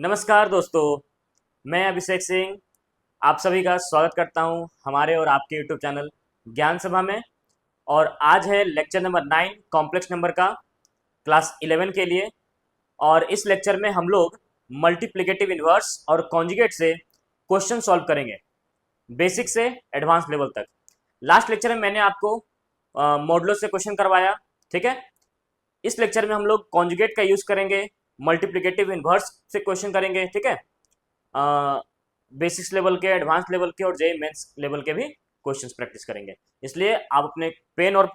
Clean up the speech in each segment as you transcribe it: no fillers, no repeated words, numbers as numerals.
नमस्कार दोस्तों, मैं अभिषेक सिंह आप सभी का स्वागत करता हूं हमारे और आपके यूट्यूब चैनल ज्ञान सभा में। और आज है लेक्चर नंबर 9 कॉम्प्लेक्स नंबर का क्लास 11 के लिए। और इस लेक्चर में हम लोग मल्टीप्लिकेटिव इन्वर्स और कॉन्जुगेट से क्वेश्चन सॉल्व करेंगे, बेसिक से एडवांस लेवल तक। लास्ट लेक्चर में मैंने आपको मॉडुलो से क्वेश्चन करवाया, ठीक है। इस लेक्चर में हम लोग कॉन्जुगेट का यूज करेंगे, मल्टीप्लिकेटिव इन्वर्स से क्वेश्चन करेंगे, ठीक है। बेसिक्स लेवल के, एडवांस लेवल के और जेई मेंस लेवल के भी क्वेश्चंस प्रैक्टिस करेंगे। इसलिए आप अपने पेन और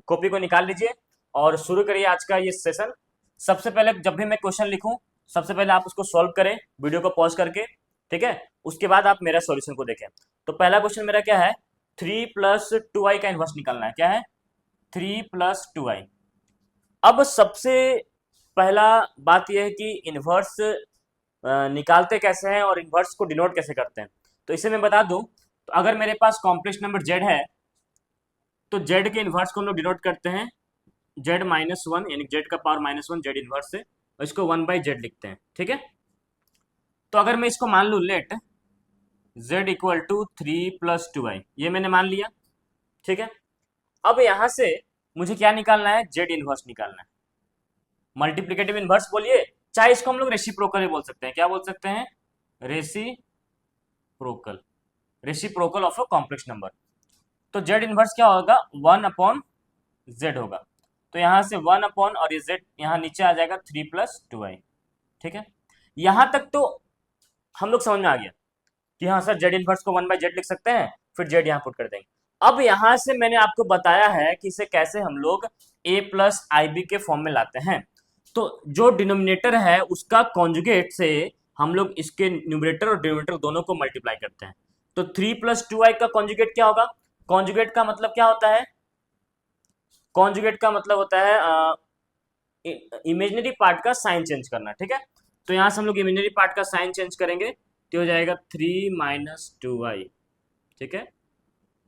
कॉपी को निकाल लीजिए और शुरू करिए आज का ये सेशन। सबसे पहले जब भी मैं क्वेश्चन लिखूं, सबसे पहले आप उसको सॉल्व करें वीडियो को पॉज करके, ठीक है। उसके बाद आप मेरा सॉल्यूशन को देखें। तो पहला क्वेश्चन मेरा क्या है, 3 प्लस 2i का इन्वर्स निकालना है। क्या है? 3 प्लस 2i। अब सबसे पहला बात यह है कि इन्वर्स निकालते कैसे हैं और इन्वर्स को डिनोट कैसे करते हैं। तो इसे मैं बता दूं, तो अगर मेरे पास कॉम्प्लेक्स नंबर z है तो z के इन्वर्स को हम लोग डिनोट करते हैं z-1, यानी z का पावर -1 z इन्वर्स से, और इसको 1/z लिखते हैं, ठीक है। तो अगर मैं इसको मान लूँ, let z equal to 3 plus 2i, ये मैंने मान लिया, ठीक है। अब यहां से मुझे क्या निकालना है? z इन्वर्स निकालना है। मल्टीप्लिकेटिव इन्वर्स बोलिए, चाहे इसको हम लोग रेसिप्रोकल भी बोल सकते हैं। क्या बोल सकते हैं? Reciprocal, reciprocal of a complex number. तो z इन्वर्स क्या होगा? 1/z होगा। तो यहां से 1 और ये z यहाँ नीचे आ जाएगा 3 प्लस 2i, ठीक है। यहां तक तो हम लोग समझ में आ गया कि हाँ सर, z इन्वर्स को 1/z लिख सकते हैं, फिर z यहाँ पुट कर देंगे। अब यहां से मैंने आपको बताया है कि इसे कैसे हम लोग a प्लस IB के फॉर्म में लाते हैं। तो जो डिनोमिनेटर है उसका कॉन्जुगेट से हम लोग इसके न्यूमरेटर और डिनोमिनेटर दोनों को मल्टीप्लाई करते हैं। तो 3 प्लस 2i का कॉन्जुगेट क्या होगा? कॉन्जुगेट का मतलब क्या होता है? कॉन्जुगेट का मतलब होता है इमेजिनरी पार्ट का साइन चेंज करना, ठीक है। तो यहां से हम लोग इमेजिनरी पार्ट का साइन चेंज करेंगे तो हो जाएगा 3 माइनस 2i, ठीक है।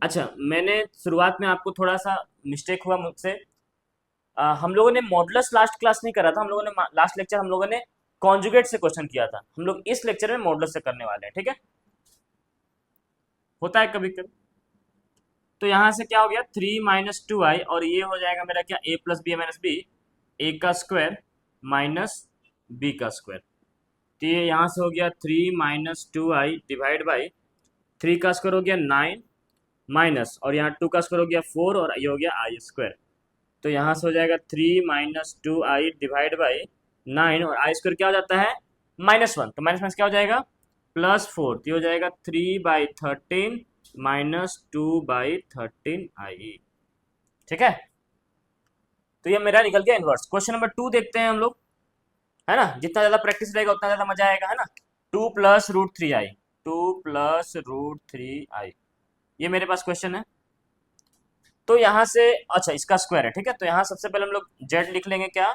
अच्छा, मैंने शुरुआत में आपको थोड़ा सा मिस्टेक हुआ मुझसे। हम लोगों ने मॉडुलस लास्ट क्लास नहीं करा था, हम लोगों ने लास्ट लेक्चर हम लोगों ने कॉन्जुगेट से क्वेश्चन किया था। हम लोग इस लेक्चर में मॉडुलस से करने वाले हैं, ठीक है। होता है कभी कभी। तो यहां से क्या हो गया? 3 माइनस 2i, और ये हो जाएगा मेरा क्या? a plus b minus B, a का स्क्वायर माइनस बी का स्क्वायर। तो ये यहाँ से हो गया 3 माइनस 2i डिवाइड बाई 3 का स्क्वायर हो गया 9 माइनस, और यहाँ 2 का स्क्वायर हो गया 4, और ये हो गया आई स्क्वायर। तो यहाँ से हो जाएगा 3 माइनस 2i डिवाइड बाई 9, और आई स्क्वायर क्या हो जाता है? -1। तो माइनस माइनस क्या हो जाएगा? +4। तो ये हो जाएगा 3/13 माइनस 2/13i, ठीक है। तो ये मेरा निकल गया इनवर्स। क्वेश्चन नंबर 2 देखते हैं हम लोग, है ना। जितना ज्यादा प्रैक्टिस रहेगा उतना ज्यादा मजा आएगा, है ना। 2 प्लस रूट थ्री आई, 2 प्लस रूट थ्री आई, ये मेरे पास क्वेश्चन है। तो यहाँ से, अच्छा इसका स्क्वायर है, ठीक है। तो यहाँ सबसे पहले हम लोग z लिख लेंगे, क्या?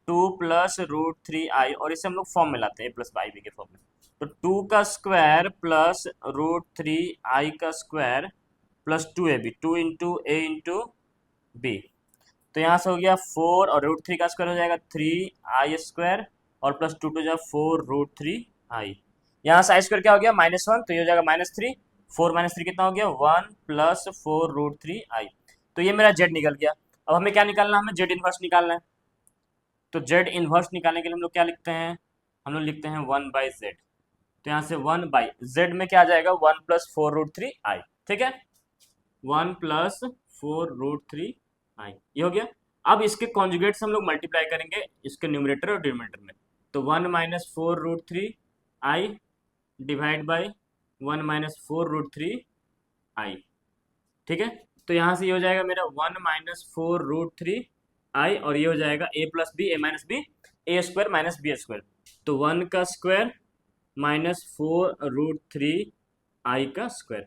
2 प्लस रूट थ्री आई, और इसे हम लोग फॉर्म में लाते हैं, a प्लस बाई बी के फॉर्म में। तो 2 का square plus root three I का स्क्वायर प्लस 2ab, 2 इंटू ए इंटू बी। तो यहाँ से हो गया 4, और रूट थ्री का स्क्वायर हो जाएगा 3i स्क्वायर, और प्लस 2 टू जा 4 रूट थ्री आई। यहाँ से आई स्क्वायर क्या हो गया? -1, तो ये हो जाएगा -3। 4 माइनस 3 कितना हो गया? 1 प्लस 4 रूट थ्री आई। तो ये मेरा z निकल गया। अब हमें क्या निकालना है? हमें z इन्वर्स निकालना है। तो z इन्वर्स निकालने के लिए हम लोग क्या लिखते हैं? हम लोग लिखते हैं 1/z। तो यहाँ से 1/z में क्या आ जाएगा? 1 प्लस 4 रूट थ्री आई, ठीक है। 1 प्लस 4 रूट थ्री आई, ये हो गया। अब इसके कॉन्जुगेट से हम लोग मल्टीप्लाई करेंगे इसके न्यूमरेटर और डिनोमिनेटर में। तो 1 minus 4 root three I divide by 1 minus 4 root three i, ठीक है। तो यहाँ से ये हो जाएगा मेरा 1 माइनस 4 रूट थ्री आई, और ये हो जाएगा a plus B, A minus B, A square minus B square. तो 1 का square minus 4 root three I का स्क्वायर।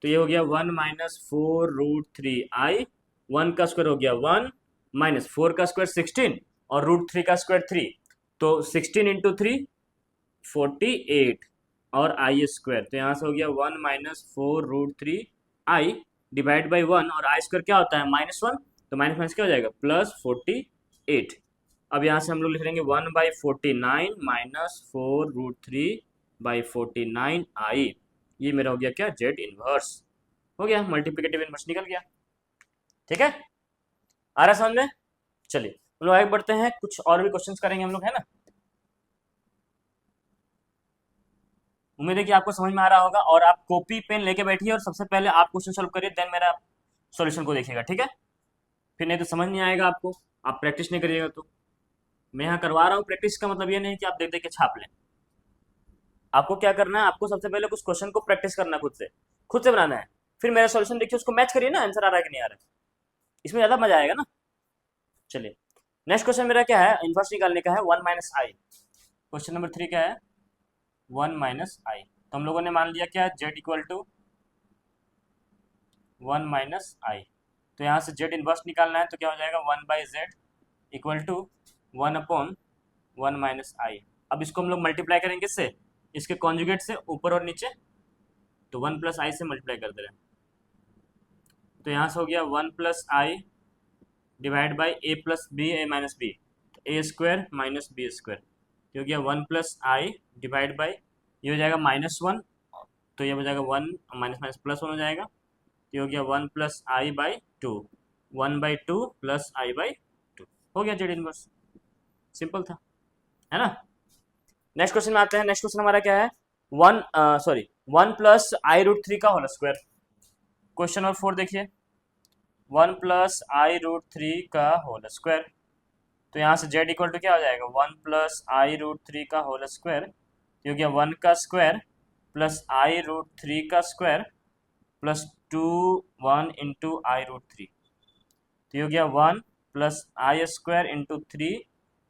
तो ये हो गया 1 माइनस 4 रूट थ्री आई, 1 का स्क्वायर हो गया 1, माइनस 4 का स्क्वायर 16, और रूट थ्री का स्क्वायर 3। तो 16 इंटू 3 48, और आई स्क्वायर। तो यहाँ से हो गया 1 minus 4 root three I divide by 1, और आई स्क्वायर क्या होता है? -1। तो माइनस माइनस क्या हो जाएगा? +48। अब यहाँ से हम लोग लिख लेंगे 1/49 माइनस 4√3/49 ये मेरा हो गया क्या, जेड इनवर्स हो गया, मल्टीप्लिकेटिव इनवर्स निकल गया। ठीक है, आ रहा समझ में। चलिए हम लोग आगे बढ़ते हैं, कुछ और भी क्वेश्चंस करेंगे हम लोग, है ना। उम्मीद है कि आपको समझ में आ रहा होगा, और आप कॉपी पेन लेके बैठिए और सबसे पहले आप क्वेश्चन सॉल्व करिए, देन मेरा सॉल्यूशन को देखिएगा, ठीक है। फिर नहीं तो समझ नहीं आएगा आपको, आप प्रैक्टिस नहीं करिएगा तो। मैं यहाँ करवा रहा हूँ प्रैक्टिस, का मतलब ये नहीं कि आप देख देख के छाप लें। आपको क्या करना है, आपको सबसे पहले कुछ क्वेश्चन को प्रैक्टिस करना है, खुद से बनाना है। फिर मेरा सॉल्यूशन देखिए, उसको मैच करिए ना, आंसर आ रहा है कि नहीं आ रहा है, इसमें ज्यादा मजा आएगा ना। चलिए नेक्स्ट क्वेश्चन मेरा क्या है, इनवर्स निकालने का है 1 - i। क्वेश्चन नंबर 3 क्या है, 1 - i। तो हम लोगों ने मान लिया क्या, z इक्वल टू 1 - i। तो यहाँ से z इनवर्स निकालना है, तो क्या हो जाएगा, 1/z इक्वल टू 1/1 - i। अब इसको हम लोग मल्टीप्लाई करेंगे इससे, इसके कॉन्जुगेट से, ऊपर और नीचे, तो 1 + i से मल्टीप्लाई कर दे रहे हैं। तो यहाँ से हो गया 1 + i divide by a+b, a square minus B square. ये हो गया 1 + i डिवाइड बाई, ये हो जाएगा -1, तो ये हो जाएगा 1 माइनस माइनस +1 हो जाएगा। ये हो गया 1 + i/2, 1/2 + i/2 हो गया जेड इनवर्स। सिंपल था, है ना। नेक्स्ट क्वेश्चन में आते हैं। नेक्स्ट क्वेश्चन हमारा क्या है, 1 + i√3 का होल स्क्वायर। क्वेश्चन नंबर 4 देखिए, 1 + i√3 का होल स्क्वायर। तो यहाँ से z इक्वल टू क्या हो जाएगा, 1 + i√3 का होल स्क्वायर, हो गया 1 का स्क्वायर प्लस i√3 का स्क्वायर प्लस 1 × i√3। तो ये हो गया 1 + i² × 3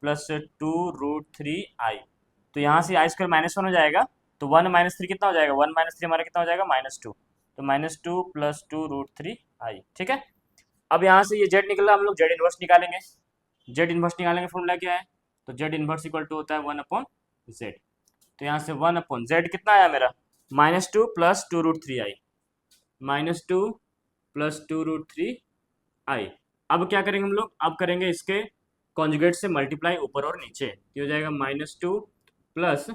प्लस 2√3i। तो यहाँ से i² -1 हो जाएगा, तो 1 - 3 कितना हो जाएगा, 1 - 3 हमारा कितना हो जाएगा, -2। तो -2 + 2√3i, ठीक है। अब यहाँ से ये z निकला, हम लोग z इनवर्स निकालेंगे। z इनवर्स निकालेंगे, फॉर्मूला क्या है, तो z इनवर्स इक्वल टू होता है 1/z। तो यहाँ से 1/z कितना आया मेरा, -2 + 2√3i, -2 + 2√3i। अब क्या करेंगे हम लोग, अब करेंगे इसके कॉन्जुगेट से मल्टीप्लाई ऊपर और नीचे, ये हो जाएगा -2 +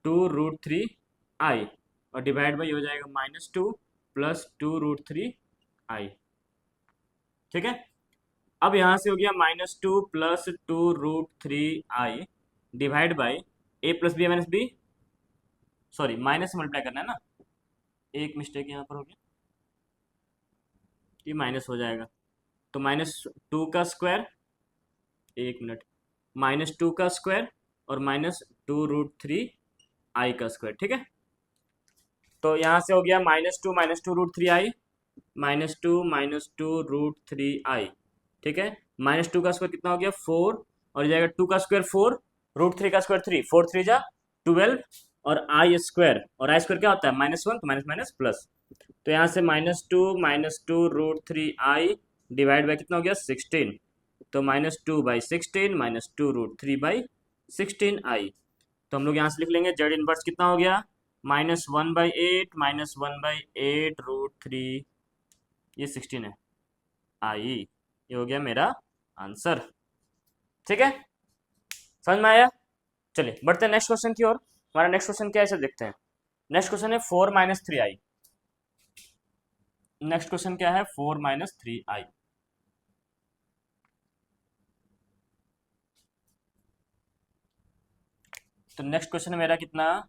2√3i और डिवाइड बाई हो जाएगा -2 + 2√3i, ठीक है। अब यहाँ से हो गया -2 + 2√3i divide by a+b - sorry minus से मल्टीप्लाई करना है ना, एक मिस्टेक यहाँ पर हो गया, ये माइनस हो जाएगा। तो -2 का स्क्वायर, एक मिनट, -2 का स्क्वायर और -2√3i का स्क्वायर, ठीक है। तो यहाँ से हो गया -2 - 2√3i, -2 - 2√3i, ठीक है। -2 का स्क्वायर कितना हो गया, 4, और ये जाएगा 2 का स्क्वायर 4, √3 का स्क्वायर 3, 4 3 जा 12, और i² क्या होता है, -1, तो माइनस माइनस प्लस। तो यहाँ से -2 - 2√3i डिवाइड बाई कितना हो गया, 16, तो -2/16 -2√3/16i। तो हम लोग यहाँ से लिख लेंगे जेड इनवर्स कितना हो गया, -1/8 -1/8√3, ये 16 है, आई, ये हो गया मेरा आंसर, ठीक है। समझ में आया। चलिए बढ़ते हैं नेक्स्ट क्वेश्चन की ओर। हमारा नेक्स्ट क्वेश्चन क्या है, इसे देखते हैं। नेक्स्ट क्वेश्चन है 4 - 3i। नेक्स्ट क्वेश्चन क्या है, 4 - 3i। तो नेक्स्ट क्वेश्चन मेरा कितना,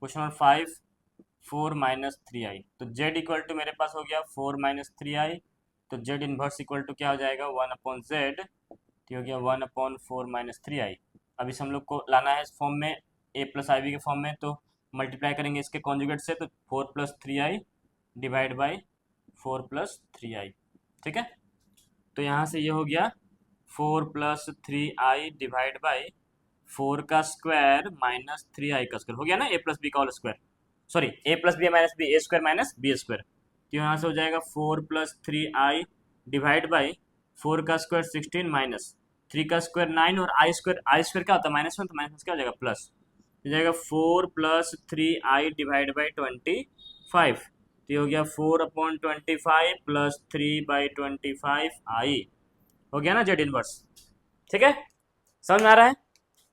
क्वेश्चन नंबर 5, 4 - 3i। तो z इक्वल टू मेरे पास हो गया 4 - 3i, तो z इनवर्स इक्वल टू क्या हो जाएगा, 1/z, तो हो गया 1/4 - 3i। अब इसे हम लोग को लाना है इस फॉर्म में, a+ib के फॉर्म में, तो मल्टीप्लाई करेंगे इसके कॉन्जुगेट से, तो 4 + 3i डिवाइड बाई 4 + 3i, ठीक है। तो यहाँ से ये हो गया 4 + 3i डिवाइड बाई 4 का स्क्वायर माइनस 3i का स्क्वायर, हो गया ना, a+b का whole square, sorry a+b - b, a² - b²। तो यहाँ से हो जाएगा 4 + 3i डिवाइड बाई 4 का स्क्वायर 16 माइनस 3 का स्क्वायर 9, और आई स्क्वायर क्या होता है, -1, तो माइनस क्या हो जाएगा, प्लस हो जाएगा 4 + 3i डिवाइड बाई 25। तो ये हो गया 4/25 + 3/25i, हो गया ना जेड इनवर्स, ठीक है। समझ में आ रहा है?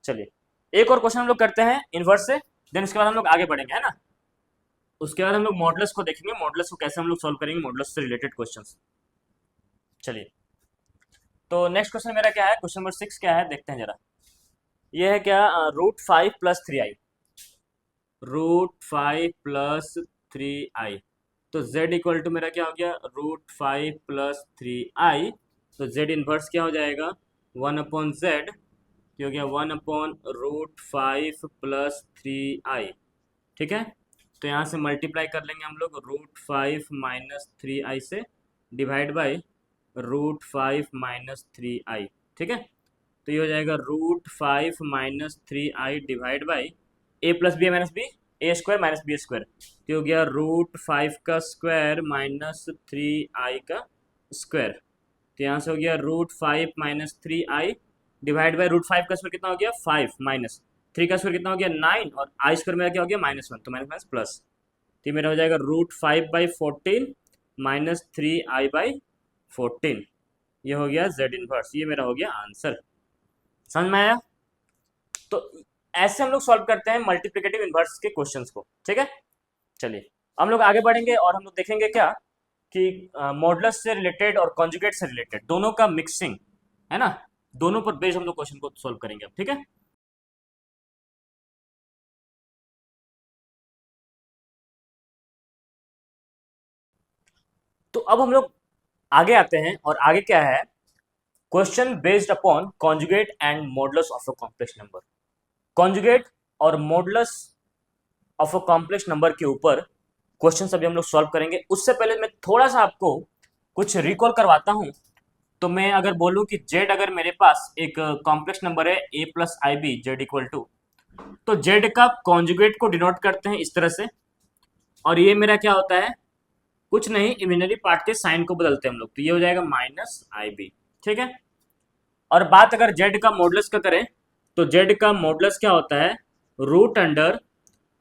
चलिए एक और क्वेश्चन हम लोग करते हैं इन्वर्स से, देन उसके बाद हम लोग आगे बढ़ेंगे, है ना। उसके बाद हम लोग मॉडल्स को देखेंगे, मॉडल्स को कैसे हम लोग सॉल्व करेंगे, मॉडल्स से रिलेटेड क्वेश्चंस। चलिए तो नेक्स्ट क्वेश्चन मेरा क्या है, क्वेश्चन नंबर 6 क्या है देखते हैं जरा। ये है क्या, √5 + 3i, √5 + 3i। तो z इक्वल टू मेरा क्या हो गया, √5 + 3i। तो z इनवर्स क्या हो जाएगा, 1/z, क्या हो गया 1/√5 + 3i। ठीक है, तो यहाँ से मल्टीप्लाई कर लेंगे हम लोग √5 - 3i से, डिवाइड बाई √5 - 3i। ठीक है, तो ये हो जाएगा √5 - 3i divide by a + b - a² - b²। तो हो गया √5 का स्क्वायर - 3i का स्क्वायर। तो यहाँ से हो गया √5 - 3i डिवाइड बाई √5 का स्क्वायर कितना हो गया 5, माइनस 3 का स्क्वायर कितना हो गया 9, और आई स्क्वायर मेरा क्या हो गया -1, तो माइनस माइनस प्लस। तो ये मेरा हो जाएगा √5/14 - 3i/14। ये हो गया z इनवर्स, ये मेरा हो गया आंसर। समझ में आया? तो ऐसे हम लोग सॉल्व करते हैं मल्टीप्लिकेटिव इनवर्स के क्वेश्चंस को। ठीक है, चलिए हम लोग आगे बढ़ेंगे और हम लोग देखेंगे क्या कि मॉडुलस से रिलेटेड और कॉन्जुगेट से रिलेटेड दोनों का मिक्सिंग, है ना, दोनों पर बेस्ड हम लोग क्वेश्चन को सॉल्व करेंगे अब। ठीक है, तो अब हम लोग आगे आते हैं, और आगे क्या है, question based upon conjugate and modulus of a complex number. Conjugate और modulus of a complex number के ऊपर क्वेश्चन अभी हम लोग सॉल्व करेंगे। उससे पहले मैं थोड़ा सा आपको कुछ रिकॉल करवाता हूं। तो मैं अगर बोलूं कि z अगर मेरे पास एक कॉम्प्लेक्स नंबर है a + ib z equal to, तो z का कॉन्जुगेट को डिनोट करते हैं इस तरह से, और ये मेरा क्या होता है, कुछ नहीं, इमेजिनरी पार्ट के साइन को बदलते हैं हम लोग, तो ये हो जाएगा -ib। ठीक है, और बात अगर z का मॉडुलस का करें, तो z का मॉडुलस क्या होता है, root under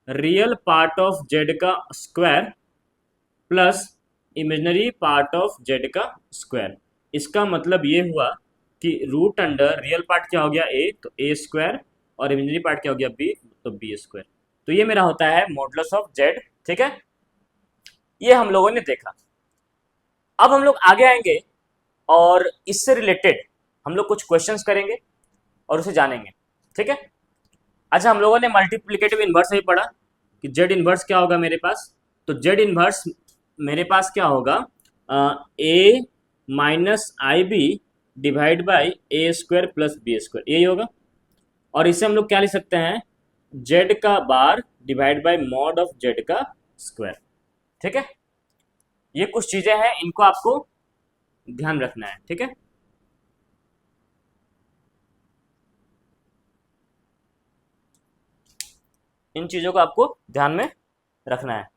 real part of z का square plus imaginary part of z का स्क्वायर। इसका मतलब ये हुआ कि रूट अंडर रियल पार्ट क्या हो गया a, तो a², और इमेजिनरी पार्ट क्या हो गया b, तो b²। तो ये मेरा होता है मॉडुलस ऑफ z। ठीक है, ये हम लोगों ने देखा। अब हम लोग आगे आएंगे और इससे रिलेटेड हम लोग कुछ क्वेश्चंस करेंगे और उसे जानेंगे। ठीक है, अच्छा हम लोगों ने मल्टीप्लिकेटिव इनवर्स भी पढ़ा कि जेड इनवर्स क्या होगा मेरे पास। तो जेड इनवर्स मेरे पास क्या होगा, a-ib divide by a² + b², यही होगा। और इसे हम लोग क्या लिख सकते हैं, जेड का bar divide by mod of z का स्क्वायर। ठीक है, ये कुछ चीजें हैं, इनको आपको ध्यान रखना है। ठीक है, इन चीजों को आपको ध्यान में रखना है।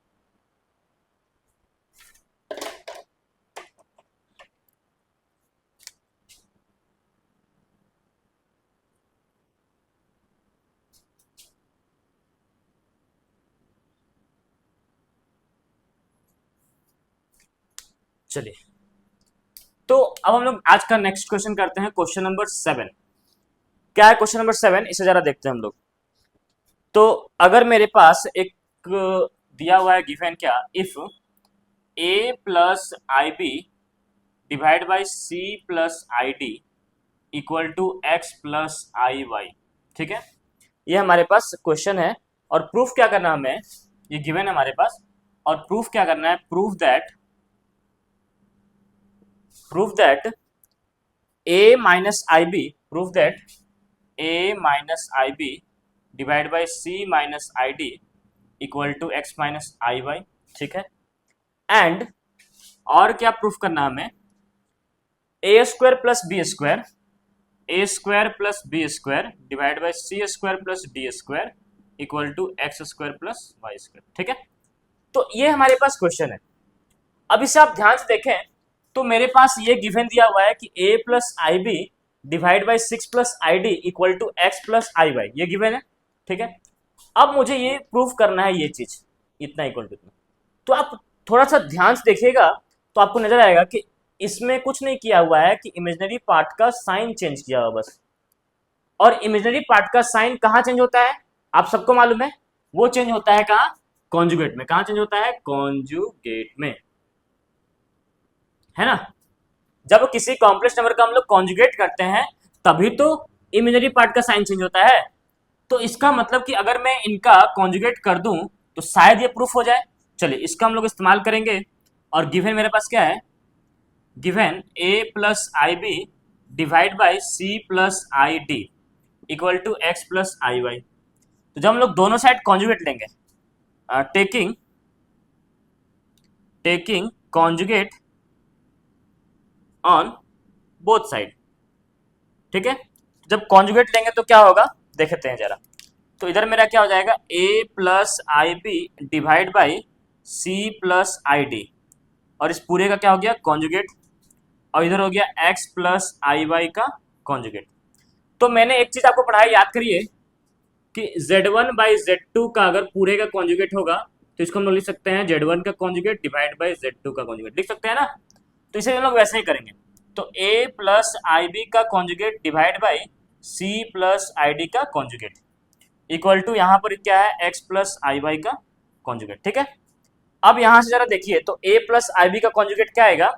चलिए, तो अब हम लोग आज का नेक्स्ट क्वेश्चन करते हैं, क्वेश्चन नंबर 7। क्या है क्वेश्चन नंबर 7, इसे जरा देखते हैं हम लोग। तो अगर मेरे पास एक दिया हुआ है गिवन, क्या, if a + ib divide by c + id equal to x + iy। ठीक है, ये हमारे पास क्वेश्चन है, और प्रूफ क्या करना है हमें, ये गिवन है हमारे पास, और प्रूफ क्या करना है, proof that a - ib divide by c - id equal to x - iy। ठीक है, एंड और क्या प्रूफ करना हमें, a² + b² divide by c² + d² equal to x² + y²। ठीक है, तो ये हमारे पास क्वेश्चन है। अब इसे आप ध्यान से देखें, तो मेरे पास ये गिवन दिया हुआ है कि a + ib divide by 6 + id equal to x + iy, ये गिवन है। ठीक है, अब मुझे ये प्रूफ करना है, ये चीज इतना इक्वल टू इतना। तो आप थोड़ा सा ध्यान से देखिएगा, तो आपको नजर आएगा कि इसमें कुछ नहीं किया हुआ है कि इमेजिनरी पार्ट का साइन चेंज किया हुआ बस। और इमेजिनरी पार्ट का साइन कहाँ चेंज होता है, आप सबको मालूम है, वो चेंज होता है कहाँ, कॉन्जुगेट में। कहाँ चेंज होता है, कॉन्जुगेट में, है ना। जब किसी कॉम्प्लेक्स नंबर का हम लोग कॉन्जुगेट करते हैं तभी तो इमेजिनरी पार्ट का साइन चेंज होता है। तो इसका मतलब कि अगर मैं इनका कॉन्जुगेट कर दूं तो शायद ये प्रूफ हो जाए। चलिए इसका हम लोग इस्तेमाल करेंगे। और गिवन मेरे पास क्या है, given a plus I B divide by C plus I D equal to x plus I Y. तो जब हम लोग दोनों साइड कॉन्जुगेट लेंगे, taking taking conjugate on both side, ठीक है। जब कॉन्जुगेट लेंगे तो क्या होगा, देखते हैं जरा। तो इधर मेरा क्या हो जाएगा, a plus I B divide by C plus I D, और इस पूरे का क्या हो गया, कॉन्जुगेट। और इधर हो गया x प्लस आई वाई का कॉन्जुगेट। तो मैंने एक चीज आपको पढ़ाई, याद करिए कि z1 बाई z2 का अगर पूरे का कॉन्जुगेट होगा तो इसको हम लोग लिख सकते हैं z1 का कॉन्जुगेट डिवाइड बाई z2 का कॉन्जुगेट, लिख सकते हैं ना। तो इसे हम लोग वैसे ही करेंगे। तो a प्लस आई बी का conjugate divide by c plus I D का कॉन्जुगेट इक्वल टू यहाँ पर क्या है, x प्लस आई वाई का कॉन्जुगेट, ठीक है। अब यहां से जरा देखिए, तो a प्लस आई बी का कॉन्जुगेट क्या आएगा,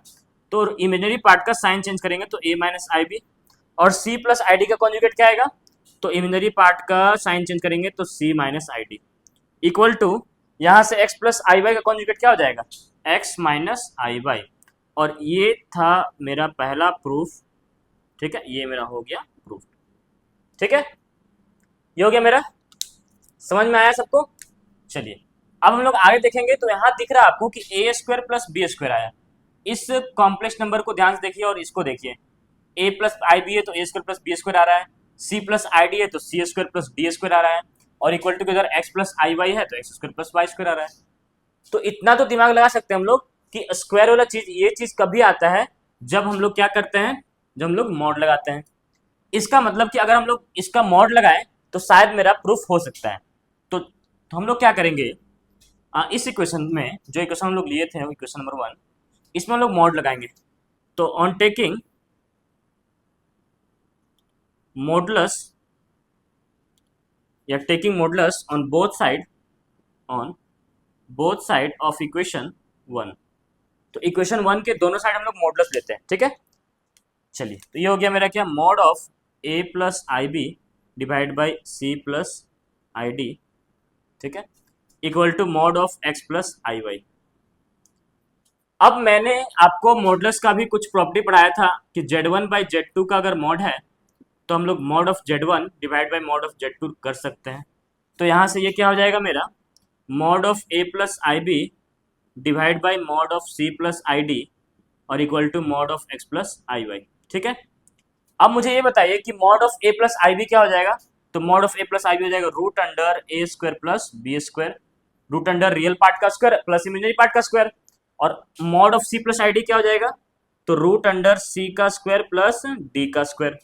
तो इमेजिनरी पार्ट का साइन चेंज करेंगे तो a माइनस आई बी, और c प्लस आई डी का कॉन्जुगेट क्या आएगा, तो इमेजिनरी पार्ट का साइन चेंज करेंगे तो c minus I D equal to यहाँ से x प्लस आई वाई का कॉन्जुगेट क्या हो जाएगा, x माइनस आई वाई। और ये था मेरा पहला प्रूफ, ठीक है, ये मेरा हो गया प्रूफ, ठीक है, ये हो गया मेरा। समझ में आया सबको। चलिए अब हम लोग आगे देखेंगे। तो यहाँ दिख रहा है आपको कि ए स्क्वायर प्लस बी स्क्वायर आया। इस कॉम्प्लेक्स नंबर को ध्यान से देखिए और इसको देखिए, ए प्लस आई बी है तो a square plus b square आ रहा है, सी प्लस आई डी है तो c square plus d square आ रहा है, और इक्वल टू इधर एक्स प्लस आई वाई है तो x square plus Y square आ रहा है। तो इतना तो दिमाग लगा सकते हैं हम लोग कि स्क्वायर वाला चीज, ये चीज कभी आता है जब हम लोग क्या करते हैं, जब हम लोग मॉड लगाते हैं। इसका मतलब कि अगर हम लोग इसका मॉड लगाएं तो शायद मेरा प्रूफ हो सकता है। तो हम लोग क्या करेंगे, इस इक्वेशन में जो इक्वेशन हम लोग लिए थे इक्वेशन नंबर 1, इसमें हम लोग मॉड लगाएंगे। तो ऑन टेकिंग मॉडुलस या taking modulus on both side of equation 1, तो इक्वेशन 1 के दोनों साइड हम लोग मॉडुलस लेते हैं, ठीक है। चलिए तो ये हो गया मेरा क्या, mod of a plus I B divide by C plus I D, ठीक है, equal to mod of x plus I Y. अब मैंने आपको मॉडुलस का भी कुछ प्रॉपर्टी पढ़ाया था कि z1 बाई z2 का अगर मॉड है तो हम लोग mod of z1 divide by mod of z2 कर सकते हैं। तो यहाँ से ये क्या हो जाएगा मेरा, mod of a plus I B divide by mod of c plus I D और equal to mod of x plus I y, ठीक है। अब मुझे ये बताइए कि mod of a plus I B क्या हो जाएगा, तो mod of a plus I b हो जाएगा root under a square plus b square, root under real part का स्क्वायर प्लस इमेजिनरी पार्ट का स्क्वायर। और mod of C plus I D क्या हो जाएगा, तो रूट अंडर सी का स्क्वायर प्लस डी का स्क्वायर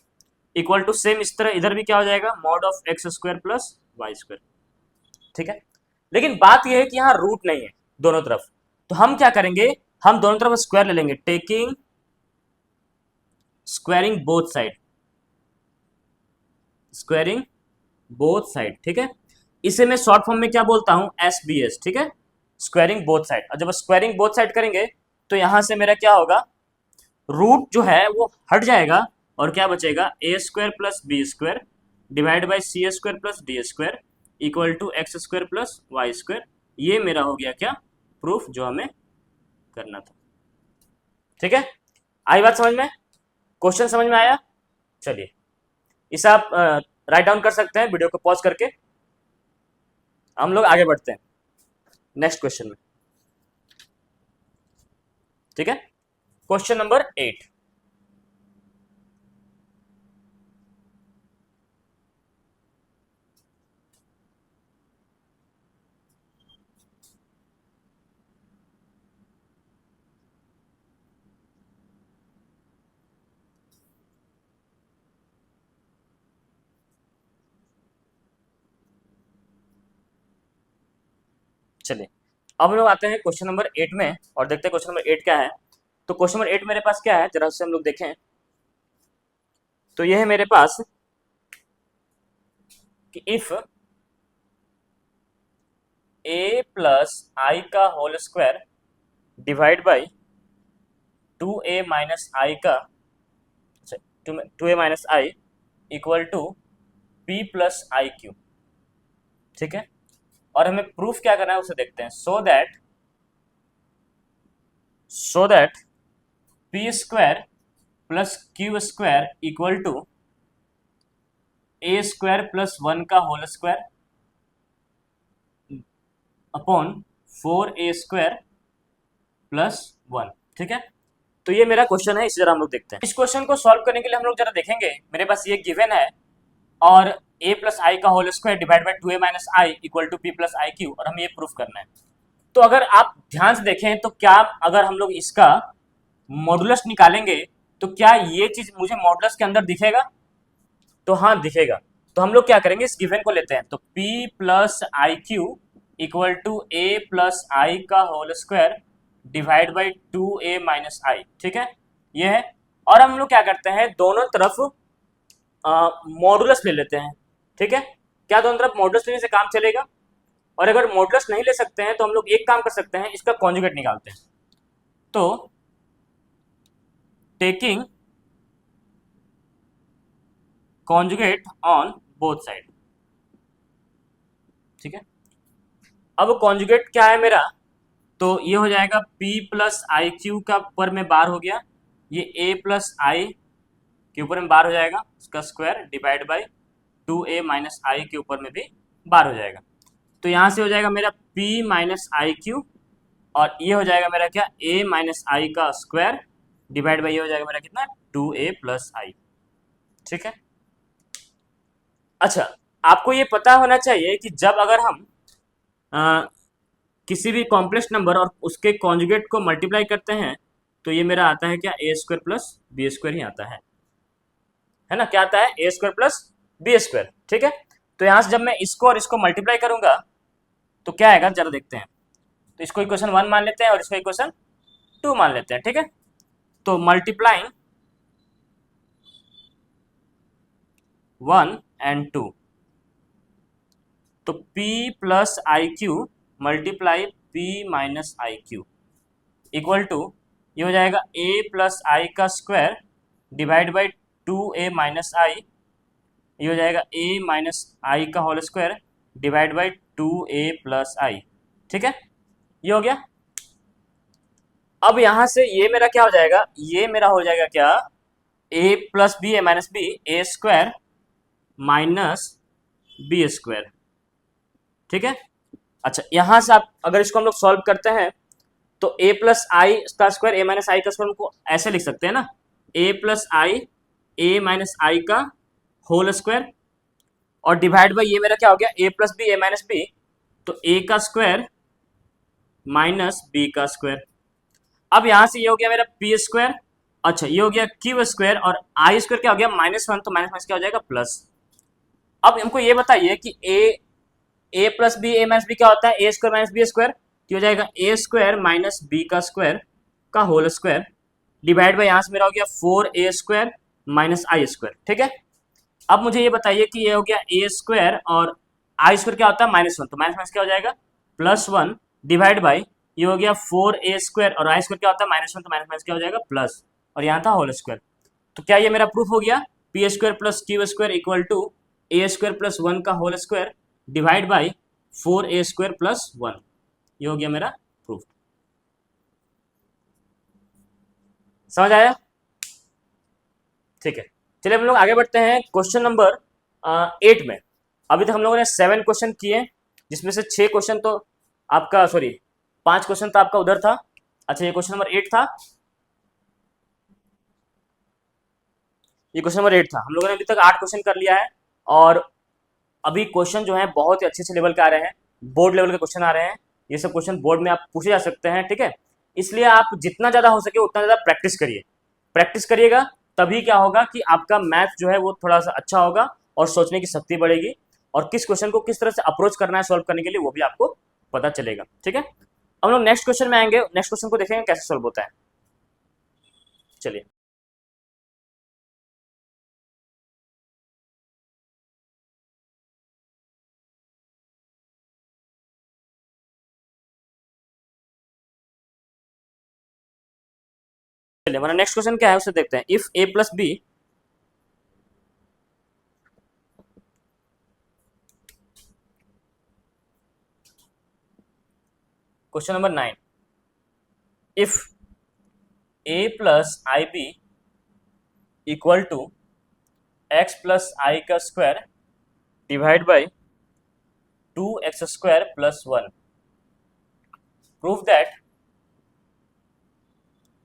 इक्वल टू सेम इस तरह इधर भी क्या हो जाएगा, mod of X square plus Y square, ठीक है। लेकिन बात यह है कि यहाँ रूट नहीं है दोनों तरफ, तो हम क्या करेंगे, हम दोनों तरफ स्क्वायर ले लेंगे, taking squaring both side, squaring both side, ठीक है। इसे मैं शॉर्ट फॉर्म में क्या बोलता हूं, एस बी एस, ठीक है, स्क्वायरिंग बोथ साइड। और जब स्क्वायरिंग बोथ साइड करेंगे तो यहां से मेरा क्या होगा, रूट जो है वो हट जाएगा और क्या बचेगा, a square plus b square divide by c square plus d square equal to x square plus Y square. ये मेरा हो गया क्या, प्रूफ जो हमें करना था, ठीक है। आई बात समझ में, क्वेश्चन समझ में आया। चलिए इसे आप राइट डाउन कर सकते हैं वीडियो को पॉज करके। हम लोग आगे बढ़ते हैं नेक्स्ट क्वेश्चन में, ठीक है। क्वेश्चन नंबर 8, चलिए अब हम लोग आते हैं क्वेश्चन नंबर 8 में और देखते हैं क्वेश्चन नंबर 8 क्या है। तो क्वेश्चन नंबर 8 मेरे पास क्या है, जरा उससे हम लोग देखें। तो ये है मेरे पास कि इफ a प्लस आई का whole square divide by 2a minus i का, two a minus I equal to p plus I q, ठीक है। और हमें प्रूफ क्या करना है उसे देखते हैं। So that P square plus Q square equal to A square plus 1 का whole square upon 4a square plus 1, ठीक है। तो ये मेरा क्वेश्चन है, इसे जरा हम लोग देखते हैं। इस क्वेश्चन को सॉल्व करने के लिए हम लोग जरा देखेंगे, मेरे पास ये गिवन है और a प्लस आई का whole square divide by 2a minus I equal to p plus I Q, और हमें ये प्रूफ करना है। तो अगर आप ध्यान से देखें तो क्या अगर हम लोग इसका मॉडुलस निकालेंगे तो क्या ये चीज मुझे मॉडुलस के अंदर दिखेगा? तो हाँ दिखेगा। तो हम लोग क्या करेंगे, इस गिवन को लेते हैं। तो p plus I q equal to a plus आई का whole square divide by 2a minus i, ठीक है, ये है। और हम लोग क्या करते हैं, दोनों तरफ मॉडुलस ले लेते हैं, ठीक है। क्या दोनों तरफ मॉडुलस लेने से काम चलेगा? और अगर मॉडुलस नहीं ले सकते हैं तो हम लोग एक काम कर सकते हैं, इसका कॉन्जुगेट निकालते हैं। तो taking conjugate on both side, ठीक है। अब कॉन्जुगेट क्या है मेरा, तो ये हो जाएगा p प्लस आई क्यू का ऊपर में बार हो गया, ये a प्लस आई के ऊपर में बार हो जाएगा, उसका square divide by 2a minus i के ऊपर में भी बार हो जाएगा। तो यहाँ से हो जाएगा मेरा p माइनस आई क्यू, और ये हो जाएगा मेरा क्या, a माइनस आई का स्क्वायर डिवाइड बाई ये हो जाएगा मेरा कितना, 2a प्लस आई, ठीक है। अच्छा, आपको ये पता होना चाहिए कि जब अगर हम किसी भी कॉम्प्लेक्स नंबर और उसके कॉन्जुगेट को मल्टीप्लाई करते हैं तो ये मेरा आता है क्या, a square plus b square ही आता है ना। क्या आता है, a square plus b square, ठीक है। तो यहाँ से जब मैं इसको और इसको मल्टीप्लाई करूंगा तो क्या आएगा, जरा देखते हैं। तो इसको इक्वेशन 1 मान लेते हैं और इसको इक्वेशन 2 मान लेते हैं, ठीक है। तो मल्टीप्लाइंग 1 एंड 2, तो p plus I q multiply p minus i q equal to ये हो जाएगा a प्लस आई का square divide by 2a minus i, ये हो जाएगा a माइनस आई का whole square divide by 2a plus i, ठीक है, ये हो गया। अब यहां से ये मेरा क्या हो जाएगा, ये मेरा हो जाएगा क्या, a plus B A minus B, A square minus B square, ठीक है। अच्छा, यहां से आप अगर इसको हम लोग सॉल्व करते हैं तो a प्लस आई का स्क्वायर a माइनस आई का स्क्वायर को ऐसे लिख सकते हैं ना, a plus i a minus i का होल स्क्वायर, और डिवाइड बाई ये मेरा क्या हो गया, a plus B A minus b, तो a का स्क्वायर माइनस b का स्क्वायर। अब यहां से ये हो गया मेरा p स्क्वायर, अच्छा ये हो गया q स्क्वायर, और i स्क्वायर क्या हो गया, -1, तो माइनस क्या हो जाएगा, प्लस। अब हमको ये बताइए कि a plus B A minus b क्या होता है, a square minus B square, तो हो जाएगा ए स्क्वायर माइनस बी का स्क्वायर का होल स्क्वायर डिवाइड बाई यहाँ से मेरा हो गया 4a square minus i square, ठीक है। अब मुझे ये बताइए कि ये हो गया ए स्क्वायर और आई स्क्वायर क्या होता है, -1, तो माइनस क्या हो जाएगा, +1 डिवाइड बाई ये हो गया 4a स्क्वायर, और आई स्क्वायर क्या होता है, -1, तो माइनस क्या हो जाएगा, प्लस, और यहाँ था होल स्क्वायर। तो क्या ये मेरा प्रूफ हो गया, p square plus Q square equal to A square plus 1 का whole square divide by 4a square plus 1, ये हो गया मेरा प्रूफ। समझ आया? ठीक है, चलिए हम लोग आगे बढ़ते हैं क्वेश्चन नंबर 8 में। अभी तक हम लोगों ने 7 क्वेश्चन किए, जिसमें से 6 क्वेश्चन तो आपका, सॉरी 5 क्वेश्चन तो आपका उधर था। अच्छा, ये क्वेश्चन नंबर 8 था, ये क्वेश्चन नंबर 8 था। हम लोगों ने अभी तक 8 क्वेश्चन कर लिया है, और अभी क्वेश्चन जो है बहुत ही अच्छे लेवल के आ रहे हैं, बोर्ड लेवल के क्वेश्चन आ रहे हैं। ये सब क्वेश्चन बोर्ड में आप पूछे जा सकते हैं, ठीक है। इसलिए आप जितना ज़्यादा हो सके उतना ज़्यादा प्रैक्टिस करिए, प्रैक्टिस करिएगा, तभी क्या होगा कि आपका मैथ जो है वो थोड़ा सा अच्छा होगा और सोचने की शक्ति बढ़ेगी, और किस क्वेश्चन को किस तरह से अप्रोच करना है सॉल्व करने के लिए वो भी आपको पता चलेगा, ठीक है। हम लोग नेक्स्ट क्वेश्चन में आएंगे, नेक्स्ट क्वेश्चन को देखेंगे कैसे सॉल्व होता है। चलिए। चलिए हमारा नेक्स्ट क्वेश्चन क्या है उसे देखते हैं। If a plus b question number 9, if a plus I b equal to x plus आई का square divide by 2x² plus 1, prove that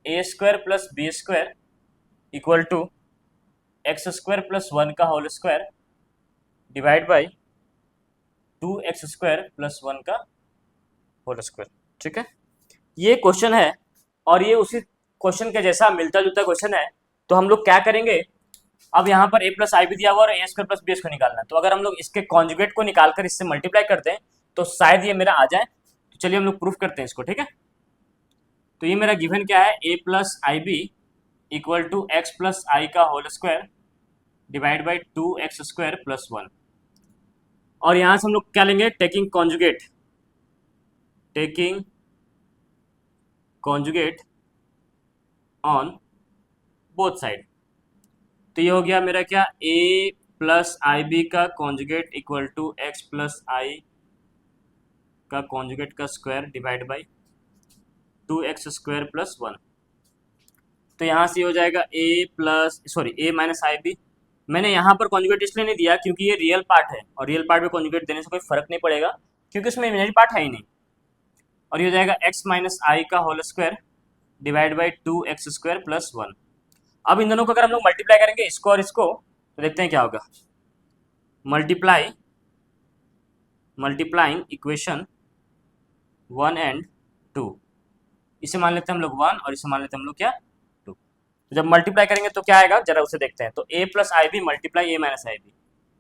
a square plus b square equal to x² plus 1 का whole square divide by 2x² plus 1 का whole square. ठीक है, ये question है और ये उसी क्वेश्चन के जैसा मिलता जुलता क्वेश्चन है। तो हम लोग क्या करेंगे, अब यहाँ पर a प्लस आई भी दिया हुआ और a² प्लस बी को निकालना है। तो अगर हम लोग इसके कॉन्जुगेट को निकालकर इससे मल्टीप्लाई करते हैं तो शायद ये मेरा आ जाए। तो चलिए हम लोग प्रूफ करते हैं इसको। ठीक है, तो ये मेरा गिवन क्या है, a plus I b equal to x plus आई का whole square divide by 2x² plus 1। और यहाँ से हम लोग क्या लेंगे, taking conjugate on both side. तो ये हो गया मेरा क्या, a प्लस आई बी का conjugate equal to x plus आई का कॉन्जुगेट का square divide by 2x² plus 1। तो यहाँ से हो जाएगा a माइनस आई बी। मैंने यहाँ पर कॉन्जुगेट इसलिए नहीं दिया क्योंकि ये रियल पार्ट है और रियल पार्ट में कॉन्जुगेट देने से कोई फर्क नहीं पड़ेगा क्योंकि उसमें इमेजिनरी पार्ट है ही नहीं। और ये हो जाएगा x माइनस आई का whole square divide by 2x² plus 1। अब इन दोनों को अगर हम लोग मल्टीप्लाई करेंगे इसको और इसको तो देखते हैं क्या होगा। मल्टीप्लाइंग इक्वेशन 1 एंड 2, इसे मान लेते हैं हम लोग 1 और इसे मान लेते हैं हम लोग क्या, 2। तो जब मल्टीप्लाई करेंगे तो क्या आएगा जरा उसे देखते हैं। तो a plus I b multiply a minus i b,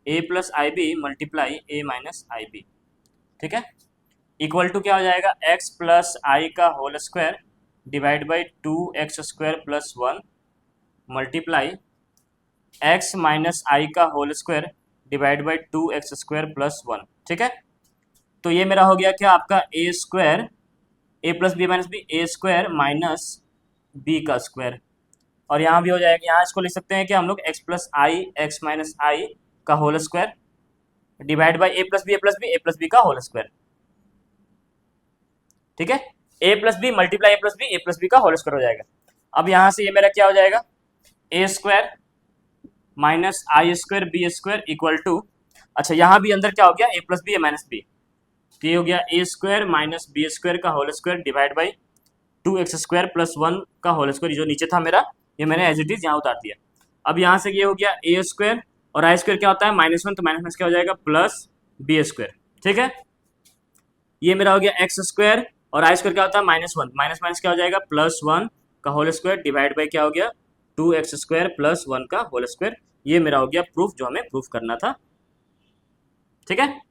a plus I b multiply a minus i B. ठीक है, इक्वल टू क्या हो जाएगा, x प्लस आई का whole square divide by 2x² plus 1 multiply x minus i का whole square divide by 2x² plus 1। ठीक है, तो ये मेरा हो गया क्या आपका a plus b minus b, a square minus b का स्क्वायर। और यहाँ भी हो जाएगा, यहाँ इसको लिख सकते हैं कि हम लोग x plus i x minus i का whole square divide by a plus b का होल स्क्वायर। ठीक है, a plus b multiply a plus b का होल स्क्वायर हो जाएगा। अब यहाँ से ये मेरा क्या हो जाएगा, a square minus i square b square equal to, अच्छा यहाँ भी अंदर क्या हो गया, a plus b minus b, तो ये हो गया a square minus B square का whole square divide by 2x² plus 1 का होल स्क्वायर। जो नीचे था मेरा ये मैंने एज इट इज यहाँ उतार दिया। अब यहाँ से ये हो गया a स्क्वायर और आई स्क्वायर क्या होता है -1, तो माइनस क्या हो जाएगा प्लस बी स्क्वायर। ठीक है, ये मेरा हो गया एक्स स्क्वायर और आई स्क्वायर क्या होता है -1, माइनस क्या हो जाएगा +1 का होल स्क्वायर डिवाइड बाई क्या हो गया 2x² प्लस 1 का होल स्क्वायर। ये मेरा हो गया प्रूफ जो हमें प्रूफ करना था। ठीक है,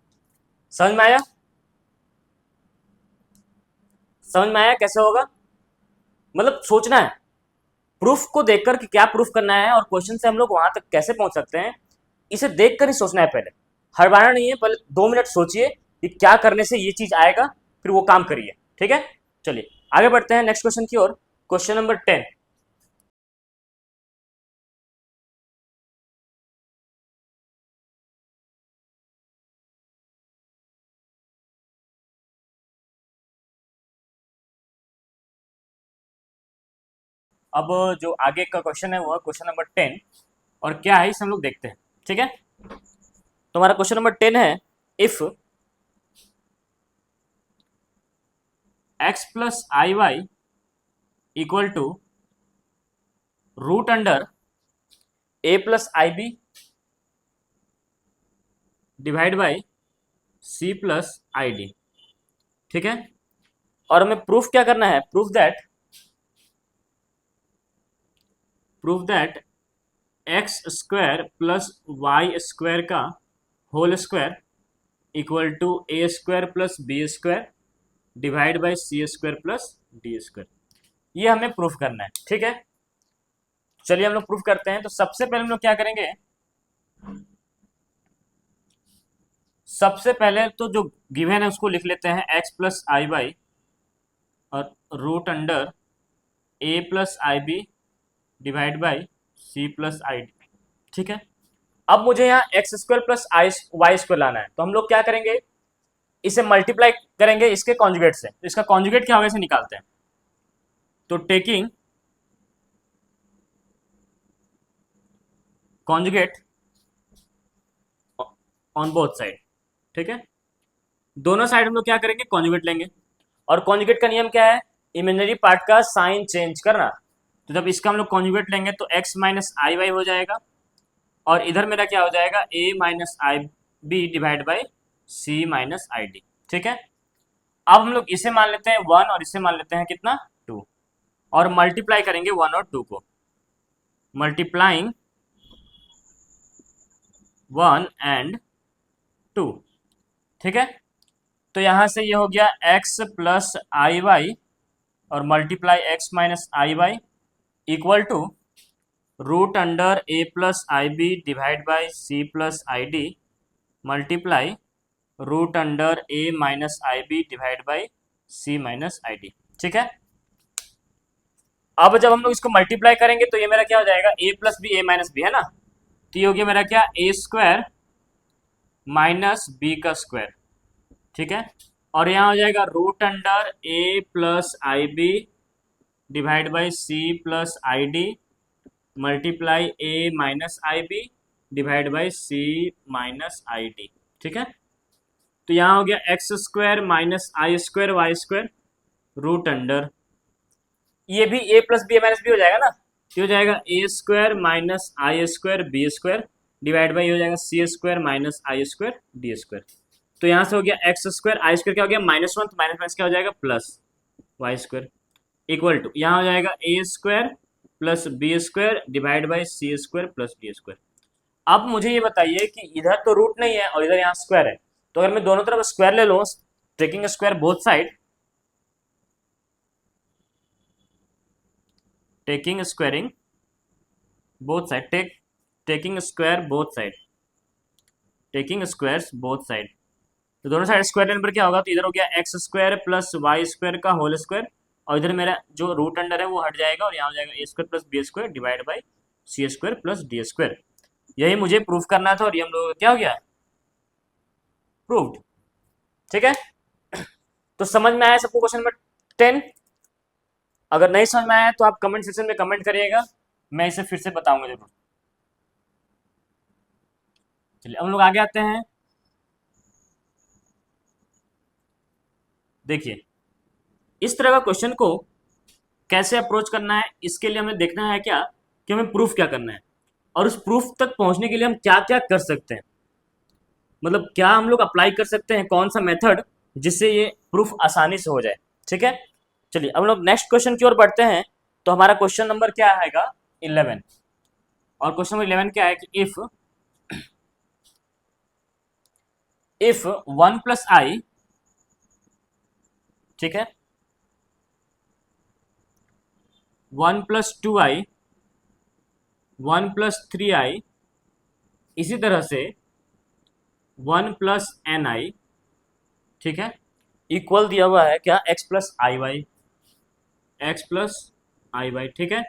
समझ में आया? समझ में आया कैसे होगा, मतलब सोचना है प्रूफ को देखकर कि क्या प्रूफ करना है और क्वेश्चन से हम लोग वहां तक कैसे पहुंच सकते हैं, इसे देखकर ही सोचना है। पहले हड़बड़ाना नहीं है, पहले 2 मिनट सोचिए कि क्या करने से ये चीज आएगा, फिर वो काम करिए। ठीक है, चलिए आगे बढ़ते हैं नेक्स्ट क्वेश्चन की ओर। क्वेश्चन नंबर 10, अब जो आगे का क्वेश्चन है वो है क्वेश्चन नंबर 10 और क्या है इसे हम लोग देखते हैं। ठीक है, तो हमारा क्वेश्चन नंबर 10 है, if x plus I y equal to root under a plus I B divide by c plus I D. ठीक है, और हमें प्रूफ क्या करना है, proof that x square plus Y square का whole square equal to A square plus b square divide by c square plus d square. ये हमें प्रूफ करना है। ठीक है, चलिए हम लोग प्रूफ करते हैं। तो सबसे पहले हम लोग क्या करेंगे, सबसे पहले तो जो गिवन है उसको लिख लेते हैं, एक्स प्लस आई वाई और root under a plus I B divide by C plus I D. ठीक है, अब मुझे यहाँ एक्स स्क्वायर प्लस आई वाई स्क्वायर लाना है, तो हम लोग क्या करेंगे, इसे मल्टीप्लाई करेंगे इसके कॉन्जुगेट से। तो इसका कॉन्जुगेट क्या होगा, इसे निकालते हैं। तो taking conjugate on both side, ठीक है, दोनों साइड हम लोग क्या करेंगे, कॉन्जुगेट लेंगे। और कॉन्जुगेट का नियम क्या है, इमेजिनरी पार्ट का साइन चेंज करना। तो जब इसका हम लोग कॉन्जुगेट लेंगे तो x माइनस आई वाई हो जाएगा, और इधर मेरा क्या हो जाएगा, a minus i B divide by c minus I D. ठीक है, अब हम लोग इसे मान लेते हैं 1 और इसे मान लेते हैं कितना, 2, और मल्टीप्लाई करेंगे 1 और 2 को, मल्टीप्लाइंग 1 एंड 2। ठीक है, तो यहां से ये हो गया x प्लस आई वाई और multiply x minus i y equal to root under a plus I B divide by C plus I d multiply root under a minus i B divide by c minus I D. ठीक है, अब जब हम लोग इसको multiply करेंगे तो ये मेरा क्या हो जाएगा, a plus B A minus b है ना, तो ये हो गया मेरा क्या, ए स्क्वायर माइनस बी का स्क्वायर। ठीक है, और यहाँ हो जाएगा root under a plus I B divide by C plus I d multiply a minus i B divide by c minus I D. ठीक है, तो यहाँ हो गया x square minus i square y square root under, ये भी a plus b minus b हो जाएगा ना, ये हो जाएगा a square minus i square b square divide by हो जाएगा c square minus i square d square. तो यहाँ से हो गया एक्स स्क्वायर आई स्क्वायर क्या हो गया -1, तो माइनस माइनस क्या हो जाएगा plus Y square equal to यहाँ हो जाएगा a square plus b square divide by c square plus d square. अब मुझे ये बताइए कि इधर तो रूट नहीं है और इधर यहाँ स्क्वायर है, तो अगर मैं दोनों तरफ स्क्वायर ले लूँ, taking square both side, taking squaring both side, taking square both side, taking squares both side, तो दोनों साइड स्क्वायर लेने पर क्या होगा, तो इधर हो गया x square plus Y square का होल स्क्वायर, और इधर मेरा जो रूट अंडर है वो हट जाएगा और यहाँ हो जाएगा a square plus b square divide by c square plus d square. यही मुझे प्रूफ करना था और ये हम लोग क्या हो गया, प्रूव्ड। ठीक है, तो समझ में आया सबको क्वेश्चन नंबर 10? अगर नहीं समझ में आया तो आप कमेंट सेक्शन में कमेंट करिएगा, मैं इसे फिर से बताऊंगा जरूर। चलिए हम लोग आगे आते हैं। देखिए इस तरह का क्वेश्चन को कैसे अप्रोच करना है, इसके लिए हमें देखना है क्या, कि हमें प्रूफ क्या करना है, और उस प्रूफ तक पहुंचने के लिए हम क्या क्या कर सकते हैं, मतलब क्या हम लोग अप्लाई कर सकते हैं, कौन सा मेथड जिससे ये प्रूफ आसानी से हो जाए। ठीक है, चलिए अब हम लोग नेक्स्ट क्वेश्चन की ओर बढ़ते हैं। तो हमारा क्वेश्चन नंबर क्या आएगा, 11, और क्वेश्चन नंबर 11 क्या है कि इफ 1 प्लस आई, ठीक है, 1 प्लस 2i 1 प्लस 3i, इसी तरह से 1 प्लस एन आई, ठीक है, इक्वल दिया हुआ है क्या, x प्लस आई वाई, एक्स प्लस आई वाई। ठीक है,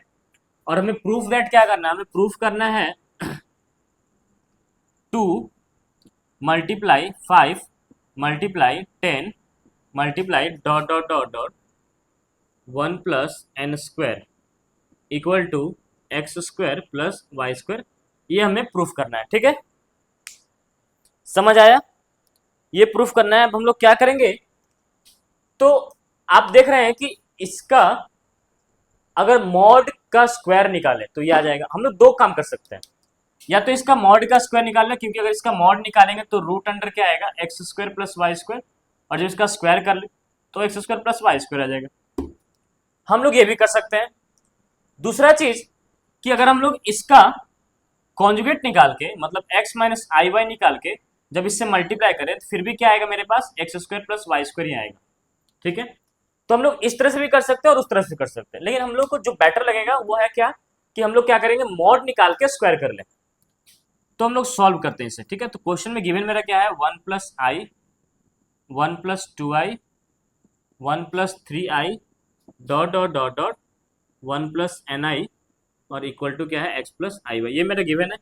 और हमें प्रूफ दैट क्या करना है, हमें प्रूफ करना है 2 multiply 5 multiply 10 multiply dot dot dot dot 1 plus n square equal to x square plus Y square, ये हमें प्रूफ करना है। ठीक है, समझ आया, ये प्रूफ करना है। अब हम लोग क्या करेंगे, तो आप देख रहे हैं कि इसका अगर मॉड का स्क्वायर निकाले तो ये आ जाएगा। हम लोग दो काम कर सकते हैं, या तो इसका मॉड का स्क्वायर निकालना, क्योंकि अगर इसका मॉड निकालेंगे तो रूट अंडर क्या आएगा, x square plus Y square, और जब इसका स्क्वायर कर ले तो x square plus Y square आ जाएगा। हम लोग ये भी कर सकते हैं। दूसरा चीज कि अगर हम लोग इसका कॉन्जुगेट निकाल के, मतलब x माइनस आई वाई निकाल के जब इससे मल्टीप्लाई करें तो फिर भी क्या आएगा मेरे पास, x square plus Y square ही आएगा। ठीक है, तो हम लोग इस तरह से भी कर सकते हैं और उस तरह से कर सकते हैं, लेकिन हम लोग को जो बेटर लगेगा वो है क्या, कि हम लोग क्या करेंगे, मॉड निकाल के स्क्वायर कर लें। तो हम लोग सॉल्व करते हैं इसे। ठीक है, तो क्वेश्चन में गिवन मेरा क्या है, 1 plus i 1 plus 2i 1 plus 3i dot dot dot dot 1 plus n i और इक्वल टू क्या है, एक्स प्लस आई वाई, ये मेरा गिवन है।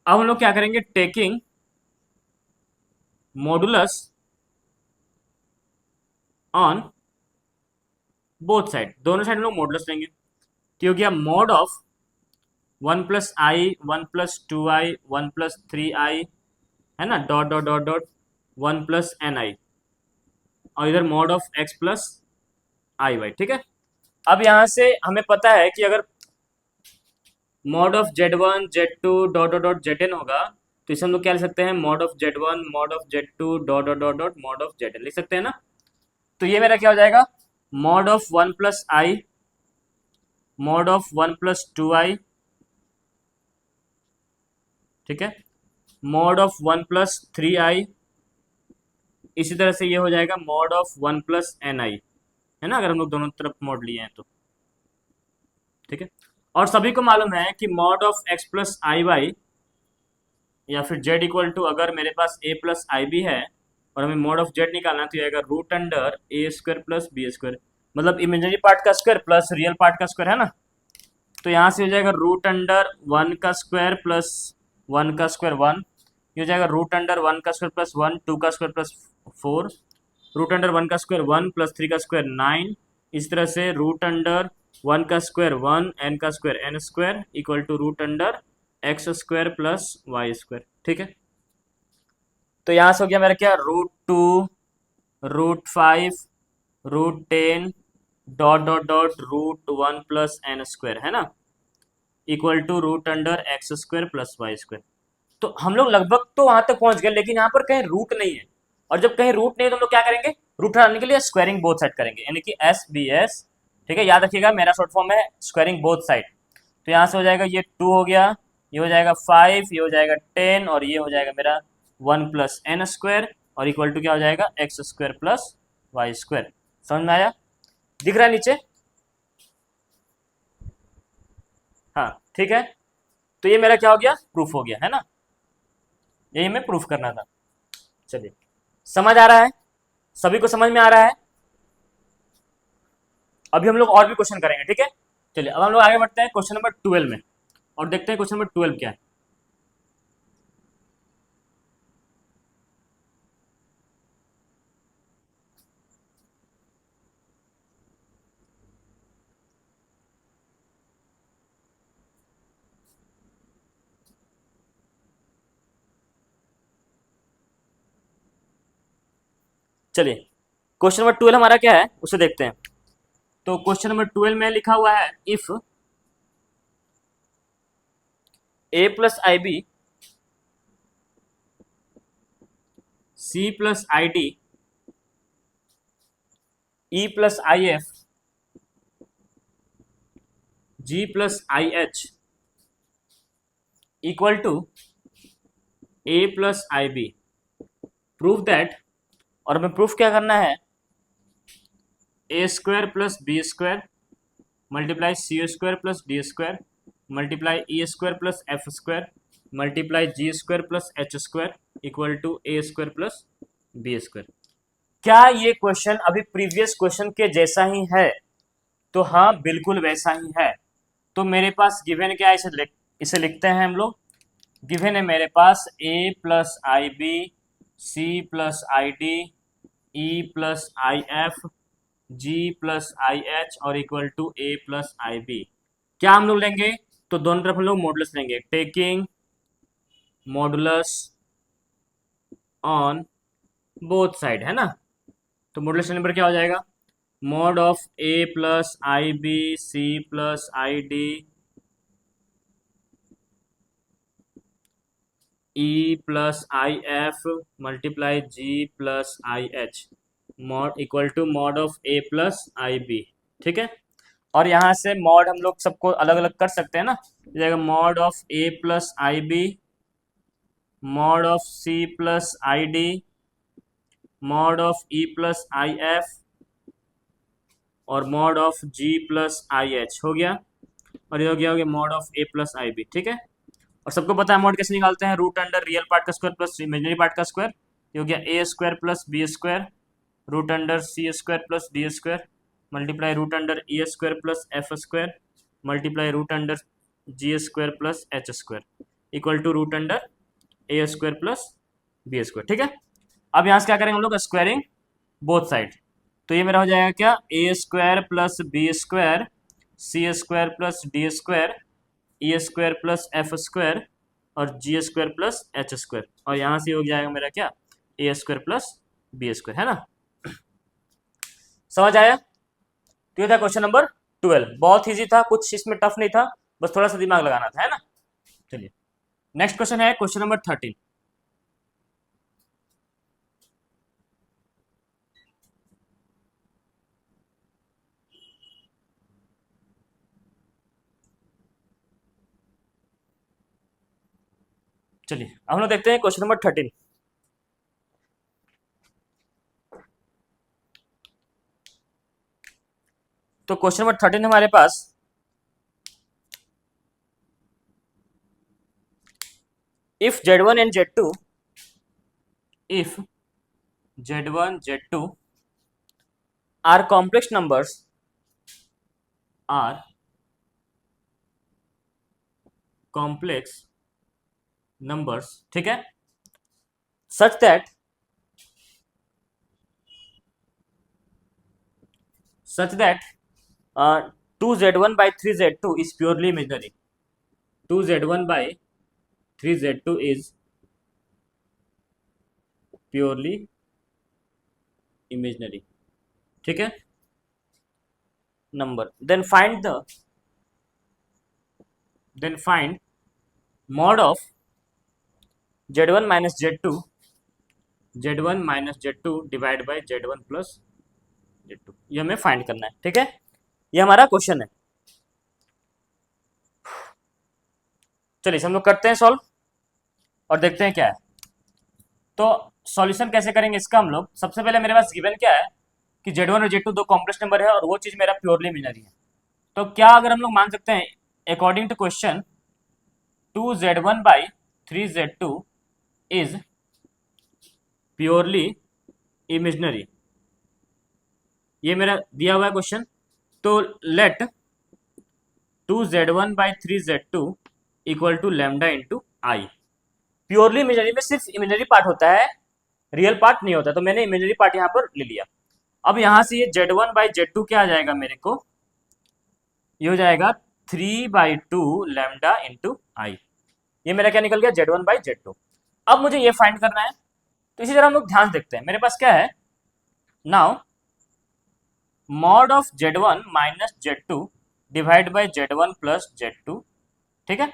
अब हम लोग क्या करेंगे, taking modulus on both side, दोनों साइड हम लोग मॉडुलस लेंगे। तो हो गया mod of 1 + i, 1 + 2i, 1 + 3i, है ना, dot dot dot dot 1 + ni, और इधर mod of x plus I y. ठीक है, अब यहाँ से हमें पता है कि अगर mod of z1 z2 dot dot dot zn होगा, तो इसे हम लोग क्या लिख सकते हैं, mod of z1 mod of z2 dot dot dot dot mod of zn लिख सकते हैं ना। तो ये मेरा क्या हो जाएगा, mod of 1 + i mod of 1 + 2i, ठीक है, मॉड ऑफ 1 + 3i, इसी तरह से ये हो जाएगा मॉड ऑफ 1 + ni, है ना, अगर हम लोग दोनों तरफ मॉड लिए हैं तो। ठीक है, और सभी को मालूम है कि mod of x plus I y या फिर z इक्वल टू, अगर मेरे पास a प्लस आई बी है और हमें मॉड ऑफ z निकालना है, तो ये आएगा root under a square plus b square, मतलब इमेजिनरी पार्ट का स्क्वायर प्लस रियल पार्ट का स्क्वायर, है ना। तो यहाँ से हो जाएगा रूट अंडर 1 का स्क्वायर प्लस 1 का स्क्वायर 1, ये हो जाएगा रूट अंडर 1 का स्क्वायर प्लस 1, 2 का स्क्वायर प्लस 4, रूट अंडर 1 का स्क्वायर 1 प्लस 3 का स्क्वायर 9, इस तरह से रूट अंडर 1 का स्क्वायर 1, n का square n square equal to root under x square plus Y square. ठीक है, तो यहाँ से हो गया मेरा क्या, √2 √5 √10 डॉट डॉट डॉट √1 + n² है ना, equal to root under x square plus Y square. तो हम लोग लगभग तो वहां तक पहुंच गए, लेकिन यहाँ पर कहीं रूट नहीं है, और जब कहीं रूट नहीं है तो हम लोग क्या करेंगे, रूट हटाने के लिए स्क्वायरिंग बोथ साइड करेंगे, यानी कि SBS। ठीक है, याद रखिएगा मेरा शॉर्ट फॉर्म है स्क्वायरिंग बोथ साइड। तो यहाँ से हो जाएगा ये 2 हो गया, ये हो जाएगा 5, ये हो जाएगा 10, और ये हो जाएगा मेरा 1 + n² और इक्वल टू क्या हो जाएगा, x² प्लस y²। समझ में आया, दिख रहा है नीचे। हाँ ठीक है, तो ये मेरा क्या हो गया, प्रूफ हो गया, है ना, यही हमें प्रूफ करना था। चलिए, समझ आ रहा है, सभी को समझ में आ रहा है। अभी हम लोग और भी क्वेश्चन करेंगे, ठीक है। चलिए, अब हम लोग आगे बढ़ते हैं क्वेश्चन नंबर 12 में, और देखते हैं क्वेश्चन नंबर 12 क्या है। चलिए, क्वेश्चन नंबर 12 हमारा क्या है उसे देखते हैं। तो क्वेश्चन नंबर 12 में लिखा हुआ है, if a plus I B C plus I D E plus I F G plus I h equal to A plus I b, prove that, और हमें प्रूफ क्या करना है, a² plus b² multiply c² plus d² multiply e² plus f² multiply g² plus h² equal to a² plus b²। क्या ये question अभी previous question के जैसा ही है? तो हाँ, बिल्कुल वैसा ही है। तो मेरे पास गिवन क्या है, इसे लिखते हैं हम लोग। गिवन है मेरे पास a plus I B C plus I D E plus I F G plus I H और equal to A plus I B. क्या हम लोग लेंगे, तो दोनों तरफ हम लोग मॉडुलस लेंगे, taking modulus on both side, है ना। तो मॉडुलस नंबर क्या हो जाएगा, mod of A plus I B C plus I D E plus I f multiply g plus I h mod equal to mod of A plus I B. ठीक है, और यहाँ से मॉड हम लोग सबको अलग अलग कर सकते हैं ना, जाएगा mod of A plus I B mod of C plus I D mod of E plus I F और mod of G plus I H हो गया, और ये हो गया mod of A plus I B. ठीक है, और सबको पता है मॉड कैसे निकालते हैं, रूट अंडर रियल पार्ट का स्क्वायर प्लस इमेजिनरी पार्ट का स्क्वायर, ये हो गया a² plus b² root under c² plus d² multiply root under e² plus f² multiply root under g square plus h square equal to root under a square plus b square. ठीक है, अब यहाँ से क्या करेंगे हम लोग, squaring both side. तो ये मेरा हो जाएगा क्या, a square plus b square C square plus d square E square plus F square और जी स्क्वायर प्लस एच स्क्वायर, और यहाँ से हो जाएगा मेरा क्या, a square plus b square, है ना। समझ आया। तो ये था क्वेश्चन नंबर 12, बहुत इजी था, कुछ इसमें टफ नहीं था, बस थोड़ा सा दिमाग लगाना था, है ना। चलिए नेक्स्ट क्वेश्चन है क्वेश्चन नंबर 13। चलिए अब हम लोग देखते हैं क्वेश्चन नंबर 13। तो क्वेश्चन नंबर 13 हमारे पास, if z1 and z2, if z1 z2 are complex numbers, are complex numbers, ठीक है, such that 2z1 by 3z2 is purely imaginary, 2z1 by 3z2 is purely imaginary, ठीक है, number, then find mod of z1 minus z2 divide by z1 plus z2, ये हमें find करना है। ठीक है, ये हमारा क्वेश्चन है। चलिए हम लोग करते हैं सॉल्व और देखते हैं क्या है। तो सॉल्यूशन कैसे करेंगे इसका, हम लोग सबसे पहले मेरे पास गिवन क्या है कि z1 और z2 दो कॉम्प्लेक्स नंबर है और वो चीज मेरा प्योरली इमेजिनरी है। तो क्या अगर हम लोग मान सकते हैं, according to question 2z1 by 3z2 is purely imaginary, ये मेरा दिया हुआ है क्वेश्चन। तो let 2z1 by 3z2 equal to lambda into i. Purely imaginary में सिर्फ इमेजिनरी पार्ट होता है, रियल पार्ट नहीं होता, तो मैंने इमेजिनरी पार्ट यहाँ पर ले लिया। अब यहाँ से ये z1 बाई z2 क्या आ जाएगा मेरे को, ये हो जाएगा 3/2 लैम्डा इंटू आई। ये मेरा क्या निकल गया, z1 बाई z2। अब मुझे ये फाइंड करना है, तो इसी तरह हम लोग ध्यान से देखते हैं। मेरे पास क्या है, now mod of z1 minus z2 divide by z1 plus z2, ठीक है।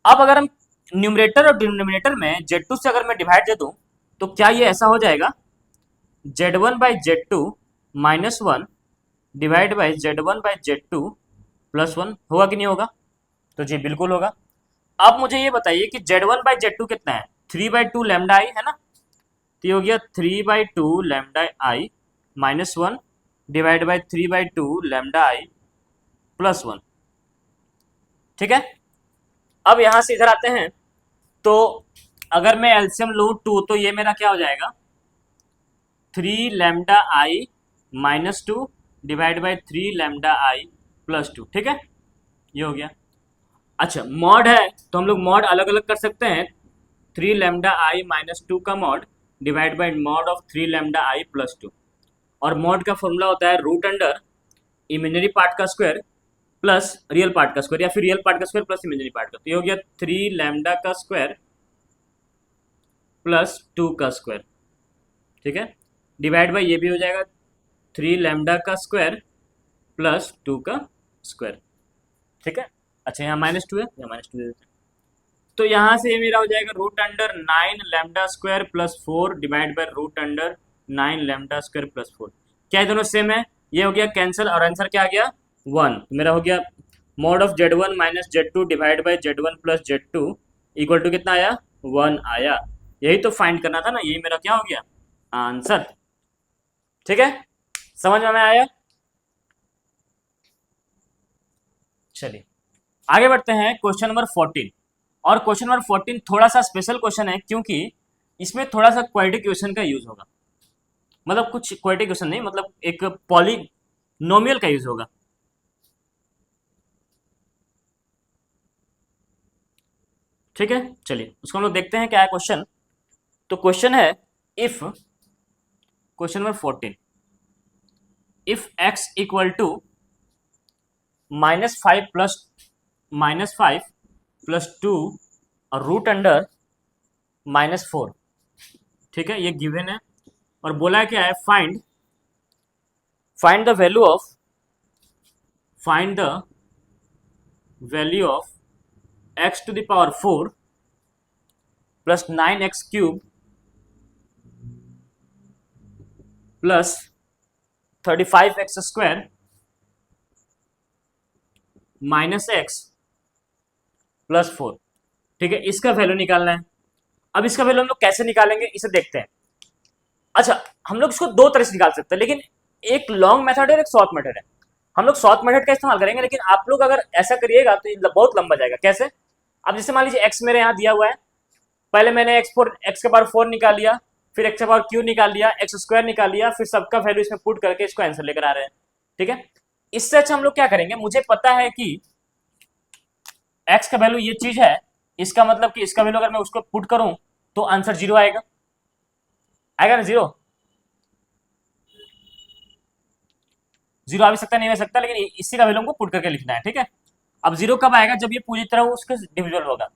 अब अगर हम न्यूमरेटर और डिनोमिनेटर में z2 से अगर मैं डिवाइड दे दूं तो क्या ये ऐसा हो जाएगा, z1 by z2 minus 1 divide by z1 by z2 plus 1, होगा कि नहीं होगा, तो जी बिल्कुल होगा। अब मुझे ये बताइए कि z1 बाई z2 कितना है, 3/2 लैम्डा आई, है ना। तो ये हो गया 3/2 lambda I minus 1 divide by 3/2 lambda I plus 1, ठीक है। अब यहां से इधर आते हैं, तो अगर मैं एलसीएम लूँ 2 तो ये मेरा क्या हो जाएगा, 3 lambda I minus 2 divide by 3 lambda I plus 2, ठीक है, ये हो गया। अच्छा मॉड है तो हम लोग मॉड अलग अलग कर सकते हैं, 3 लैम्डा आई माइनस 2 का mod divide by mod of 3 lambda I plus 2, और मॉड का फॉर्मूला होता है रूट अंडर इमेजिनरी पार्ट का स्क्वायर प्लस रियल पार्ट का स्क्वायर, या फिर रियल पार्ट का स्क्वायर प्लस इमेजिनरी पार्ट का। तो ये हो गया 3 लैम्डा का स्क्वायर प्लस 2 का स्क्वायर, ठीक है, डिवाइड बाई ये भी हो जाएगा 3 लैम्डा का स्क्वायर प्लस 2 का स्क्वायर, ठीक है। अच्छा यहाँ -2 है, यहाँ -2 दे देते हैं। तो यहाँ से ये मेरा हो जाएगा root under 9 lambda square plus 4 divide by root under 9 lambda square plus 4। क्या ये दोनों सेम है, ये हो गया कैंसिल और आंसर क्या आ गया 1। तो मेरा हो गया mod of z1 minus z2 divide by z1 plus z2 equal to कितना आया, 1 आया। यही तो फाइंड करना था ना, यही मेरा क्या हो गया आंसर, ठीक है, समझ में आया। चलिए आगे बढ़ते हैं क्वेश्चन नंबर 14। और क्वेश्चन नंबर 14 थोड़ा सा स्पेशल क्वेश्चन है, क्योंकि इसमें थोड़ा सा क्वाड्रेटिक इक्वेशन का यूज होगा, मतलब कुछ क्वाड्रेटिक इक्वेशन नहीं, मतलब एक पॉलिनोमियल का यूज होगा। ठीक है, चलिए उसको हम लोग देखते हैं क्या है क्वेश्चन। तो क्वेश्चन है, if question number 14, if x equal to -5 + -5 + 2 और रूट अंडर -4। ठीक है, ये गिवन है और बोला है क्या है, find the value of x⁴ + 9x³ + 35x² -x + 4। ठीक है, इसका वैल्यू निकालना है। अब इसका वैल्यू हम लोग कैसे निकालेंगे इसे देखते हैं। अच्छा, हम लोग इसको दो तरह से निकाल सकते हैं, लेकिन एक लॉन्ग मेथड है और एक शॉर्ट मेथड है। हम लोग शॉर्ट मेथड का इस्तेमाल करेंगे, लेकिन आप लोग अगर ऐसा करिएगा तो ये बहुत लंबा जाएगा। कैसे? अब जैसे मान लीजिए एक्स मेरे यहाँ दिया हुआ है, पहले मैंने x⁴ निकाल लिया, फिर x⁴ निकाल लिया, x² निकाल लिया, फिर सबका वैल्यू इसमें पुट करके इसको आंसर लेकर आ रहे हैं। ठीक है, इससे अच्छा हम लोग क्या करेंगे, मुझे पता है कि x का वैल्यू ये चीज है, इसका मतलब कि इसका वैल्यू अगर मैं उसको पुट करूं तो आंसर 0 आएगा। आएगा ना 0? 0 आ भी सकता, नहीं आ सकता, लेकिन इसी का वैल्यू हमको पुट करके लिखना है। ठीक है, अब 0 कब आएगा, जब ये पूरी तरह उसके डिविजिबल होगा।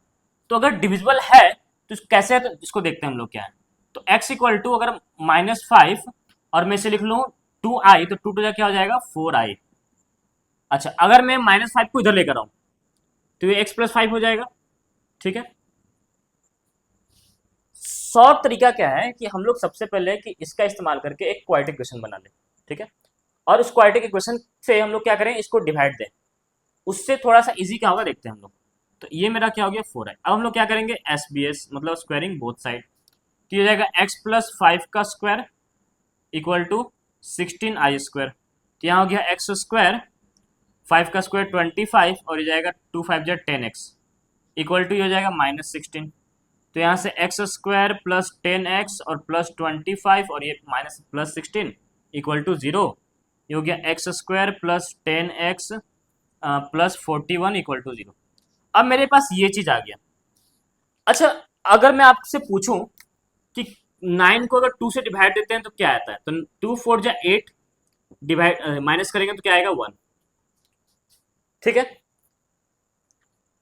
तो अगर डिविजिबल है तो कैसे है, तो इसको देखते हैं हम लोग क्या है। तो x इक्वल टू अगर -5 और मैं इसे लिख लूं 2i, तो 2 क्या हो जाएगा 4i। अच्छा, अगर मैं -5 को इधर लेकर आऊं तो ये x + 5 हो जाएगा। ठीक है, शॉर्ट तरीका क्या है कि हम लोग सबसे पहले कि इसका इस्तेमाल करके एक क्वाड्रेटिक इक्वेशन बना लें। ठीक है, और उस क्वाड्रेटिक इक्वेशन से हम लोग क्या करें, इसको डिवाइड दें, उससे थोड़ा सा इजी क्या होगा देखते हैं हम लोग। तो ये मेरा क्या हो गया 4i। अब हम लोग क्या करेंगे, SBS मतलब स्क्वायरिंग बोथ साइड। तो ये जाएगा x + 5 का स्क्वायर इक्वल टू 16i²। तो यहाँ हो गया x², 5 का स्क्वायर 25 और ये जाएगा 2 5 जा 10x इक्वल टू ये हो जाएगा -16। तो यहाँ से x² + 10x और +25 और ये +16 इक्वल टू 0। ये हो गया x² + 10x +41 इक्वल टू 0। अब मेरे पास ये चीज आ गया। अच्छा, अगर मैं आपसे पूछूं कि 9 को अगर 2 से डिवाइड देते हैं तो क्या आता है, तो 2 4 जा 8 डिवाइड माइनस करेंगे तो क्या आएगा 1। ठीक है,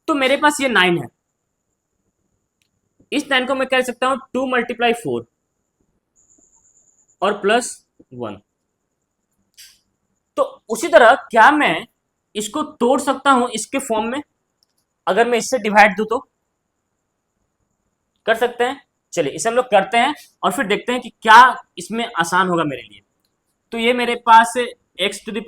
तो मेरे पास ये 9 है, इस 9 को मैं कह सकता हूं 2 × 4 और +1। तो उसी तरह क्या मैं इसको तोड़ सकता हूं इसके फॉर्म में, अगर मैं इससे डिवाइड दूं तो कर सकते हैं। चलिए इसे हम लोग करते हैं और फिर देखते हैं कि क्या इसमें आसान होगा मेरे लिए। तो ये मेरे पास x⁴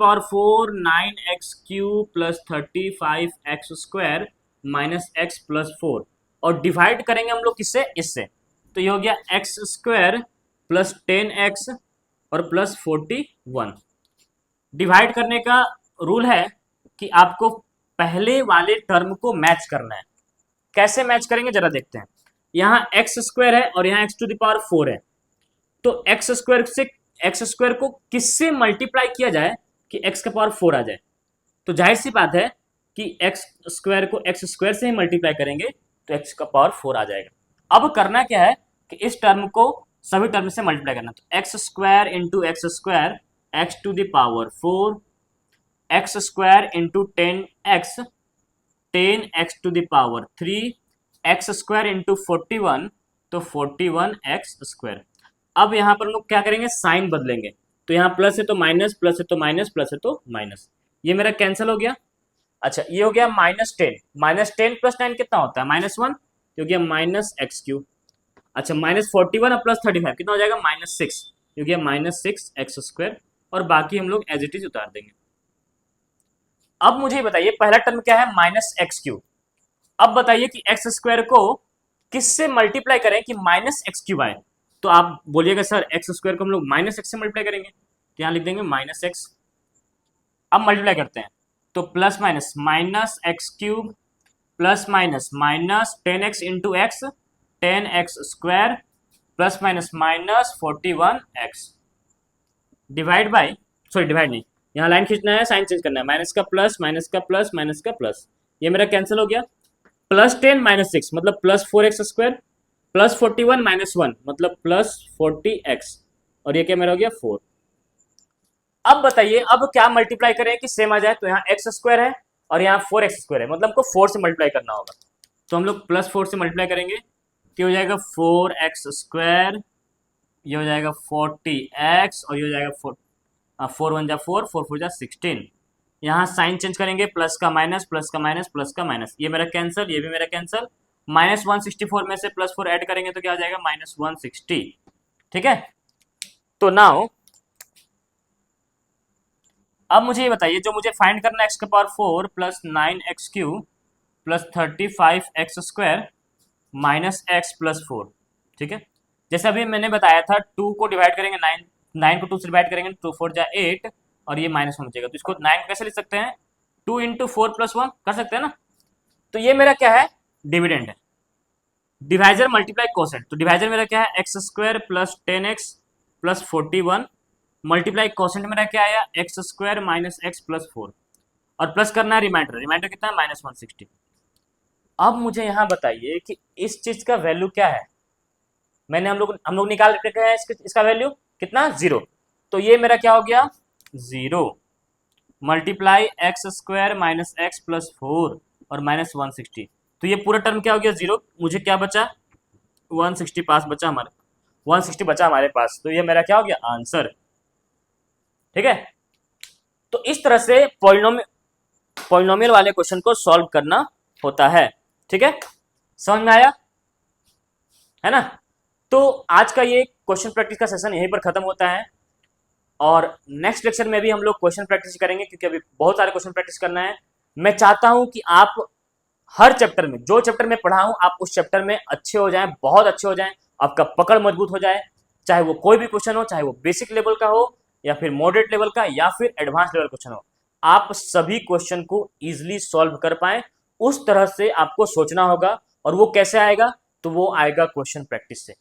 9x³ + 35x² -x + 4 और डिवाइड करेंगे हम लोग किससे, इससे। तो ये हो गया x² + 10x और +41। डिवाइड करने का रूल है कि आपको पहले वाले टर्म को मैच करना है। कैसे मैच करेंगे जरा देखते हैं। यहाँ x² है और यहाँ x⁴ है, तो x² को किससे मल्टीप्लाई किया जाए कि x⁴ आ जाए। तो जाहिर सी बात है कि x² को x² से ही मल्टीप्लाई करेंगे तो x⁴ आ जाएगा। अब करना क्या है कि इस टर्म को सभी टर्म से मल्टीप्लाई करना। तो x² × x², x⁴, x² × 10x, 10x⁴, x² × 41, तो 41x²। अब यहां पर लोग क्या करेंगे, साइन बदलेंगे। तो यहाँ प्लस है तो माइनस, प्लस है तो माइनस, प्लस है तो माइनस, ये मेरा कैंसिल हो गया। अच्छा, ये हो गया -10, -10 + 9 कितना होता है -1, हो गया -x³। अच्छा, -41 और +35 कितना हो जाएगा -6, हो गया -6x²। और बाकी हम लोग एज इट इज उतार देंगे। अब मुझे बताइए पहला टर्म क्या है, -x³। अब बताइए कि x² को किससे मल्टीप्लाई करें कि -x³ आए। तो आप बोलिएगा सर x² को हम लोग -x से मल्टीप्लाई करेंगे, तो यहाँ लिख देंगे -x। अब मल्टीप्लाई करते हैं तो plus minus -x³ ±-10x × x, 10x² ±-41x divide by, sorry divide नहीं, यहाँ लाइन खींचना है, साइन चेंज करना है, माइनस का प्लस, माइनस का प्लस, माइनस का प्लस, ये मेरा कैंसिल हो गया। +10 -6 मतलब +4x² +41 -1 मतलब +40x, और ये क्या मेरा हो गया 4। अब बताइए अब क्या मल्टीप्लाई करें कि सेम आ जाए, तो यहाँ x² है और यहाँ 4x² है, मतलब हमको 4 से मल्टीप्लाई करना होगा। तो हम लोग +4 से मल्टीप्लाई करेंगे कि हो जाएगा 4x², ये हो जाएगा 40x, और ये हो जाएगा 4 1 जा 4, 4 4 जा 16। यहाँ साइन चेंज करेंगे, प्लस का माइनस, प्लस का माइनस, प्लस का माइनस, ये मेरा कैंसिल, ये भी मेरा कैंसिल। -164 में से +4 ऐड करेंगे तो क्या हो जाएगा -160। ठीक है, तो नाउ अब मुझे ये बताइए, जो मुझे फाइंड करना है x⁴ plus 9x³ plus 35x² minus x plus 4। ठीक है, जैसे अभी मैंने बताया था 2 को डिवाइड करेंगे 9 को 2 से डिवाइड करेंगे, 2 4 जा 8 और ये -1 बचेगा, तो इसको 9 कैसे लिख सकते हैं, 2 × 4 + 1 कर सकते हैं ना। तो ये मेरा क्या है, डिविडेंड है। डिवाइजर मल्टीप्लाई कोसेंट, तो डिवाइजर मेरा क्या है x² plus 10x plus 41 multiply quotient मेरा क्या आया x² माइनस x प्लस 4, और प्लस करना है रिमाइंडर, रिमाइंडर कितना है -160। अब मुझे यहाँ बताइए कि इस चीज का वैल्यू क्या है। मैंने हम लोग निकाल रखे हैं इसका वैल्यू कितना 0, तो ये मेरा क्या हो गया 0 multiply x² minus x plus 4 और -160, तो ये पूरा टर्म क्या हो गया 0। मुझे क्या बचा 160 पास बचा हमारे 160 बचा हमारे पास, तो ये मेरा क्या हो गया आंसर। ठीक है, तो इस तरह से पॉलिनोमियल वाले क्वेश्चन को सॉल्व करना होता है। ठीक है, समझ में आया है ना। तो आज का ये क्वेश्चन प्रैक्टिस का सेशन यहीं पर खत्म होता है, और नेक्स्ट लेक्चर में भी हम लोग क्वेश्चन प्रैक्टिस करेंगे, क्योंकि अभी बहुत सारे क्वेश्चन प्रैक्टिस करना है। मैं चाहता हूं कि आप हर चैप्टर में, जो चैप्टर में पढ़ा हूं, आप उस चैप्टर में अच्छे हो जाएं, बहुत अच्छे हो जाएं, आपका पकड़ मजबूत हो जाए, चाहे वो कोई भी क्वेश्चन हो, चाहे वो बेसिक लेवल का हो या फिर मॉडरेट लेवल का या फिर एडवांस लेवल क्वेश्चन हो, आप सभी क्वेश्चन को इजिली सॉल्व कर पाए। उस तरह से आपको सोचना होगा, और वो कैसे आएगा, तो वो आएगा क्वेश्चन प्रैक्टिस से।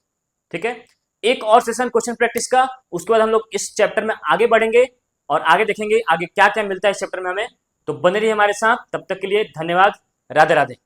ठीक है, एक और सेशन क्वेश्चन प्रैक्टिस का, उसके बाद हम लोग इस चैप्टर में आगे बढ़ेंगे और आगे देखेंगे आगे क्या क्या मिलता है इस चैप्टर में हमें। तो बने रहिए हमारे साथ, तब तक के लिए धन्यवाद, राधे राधे।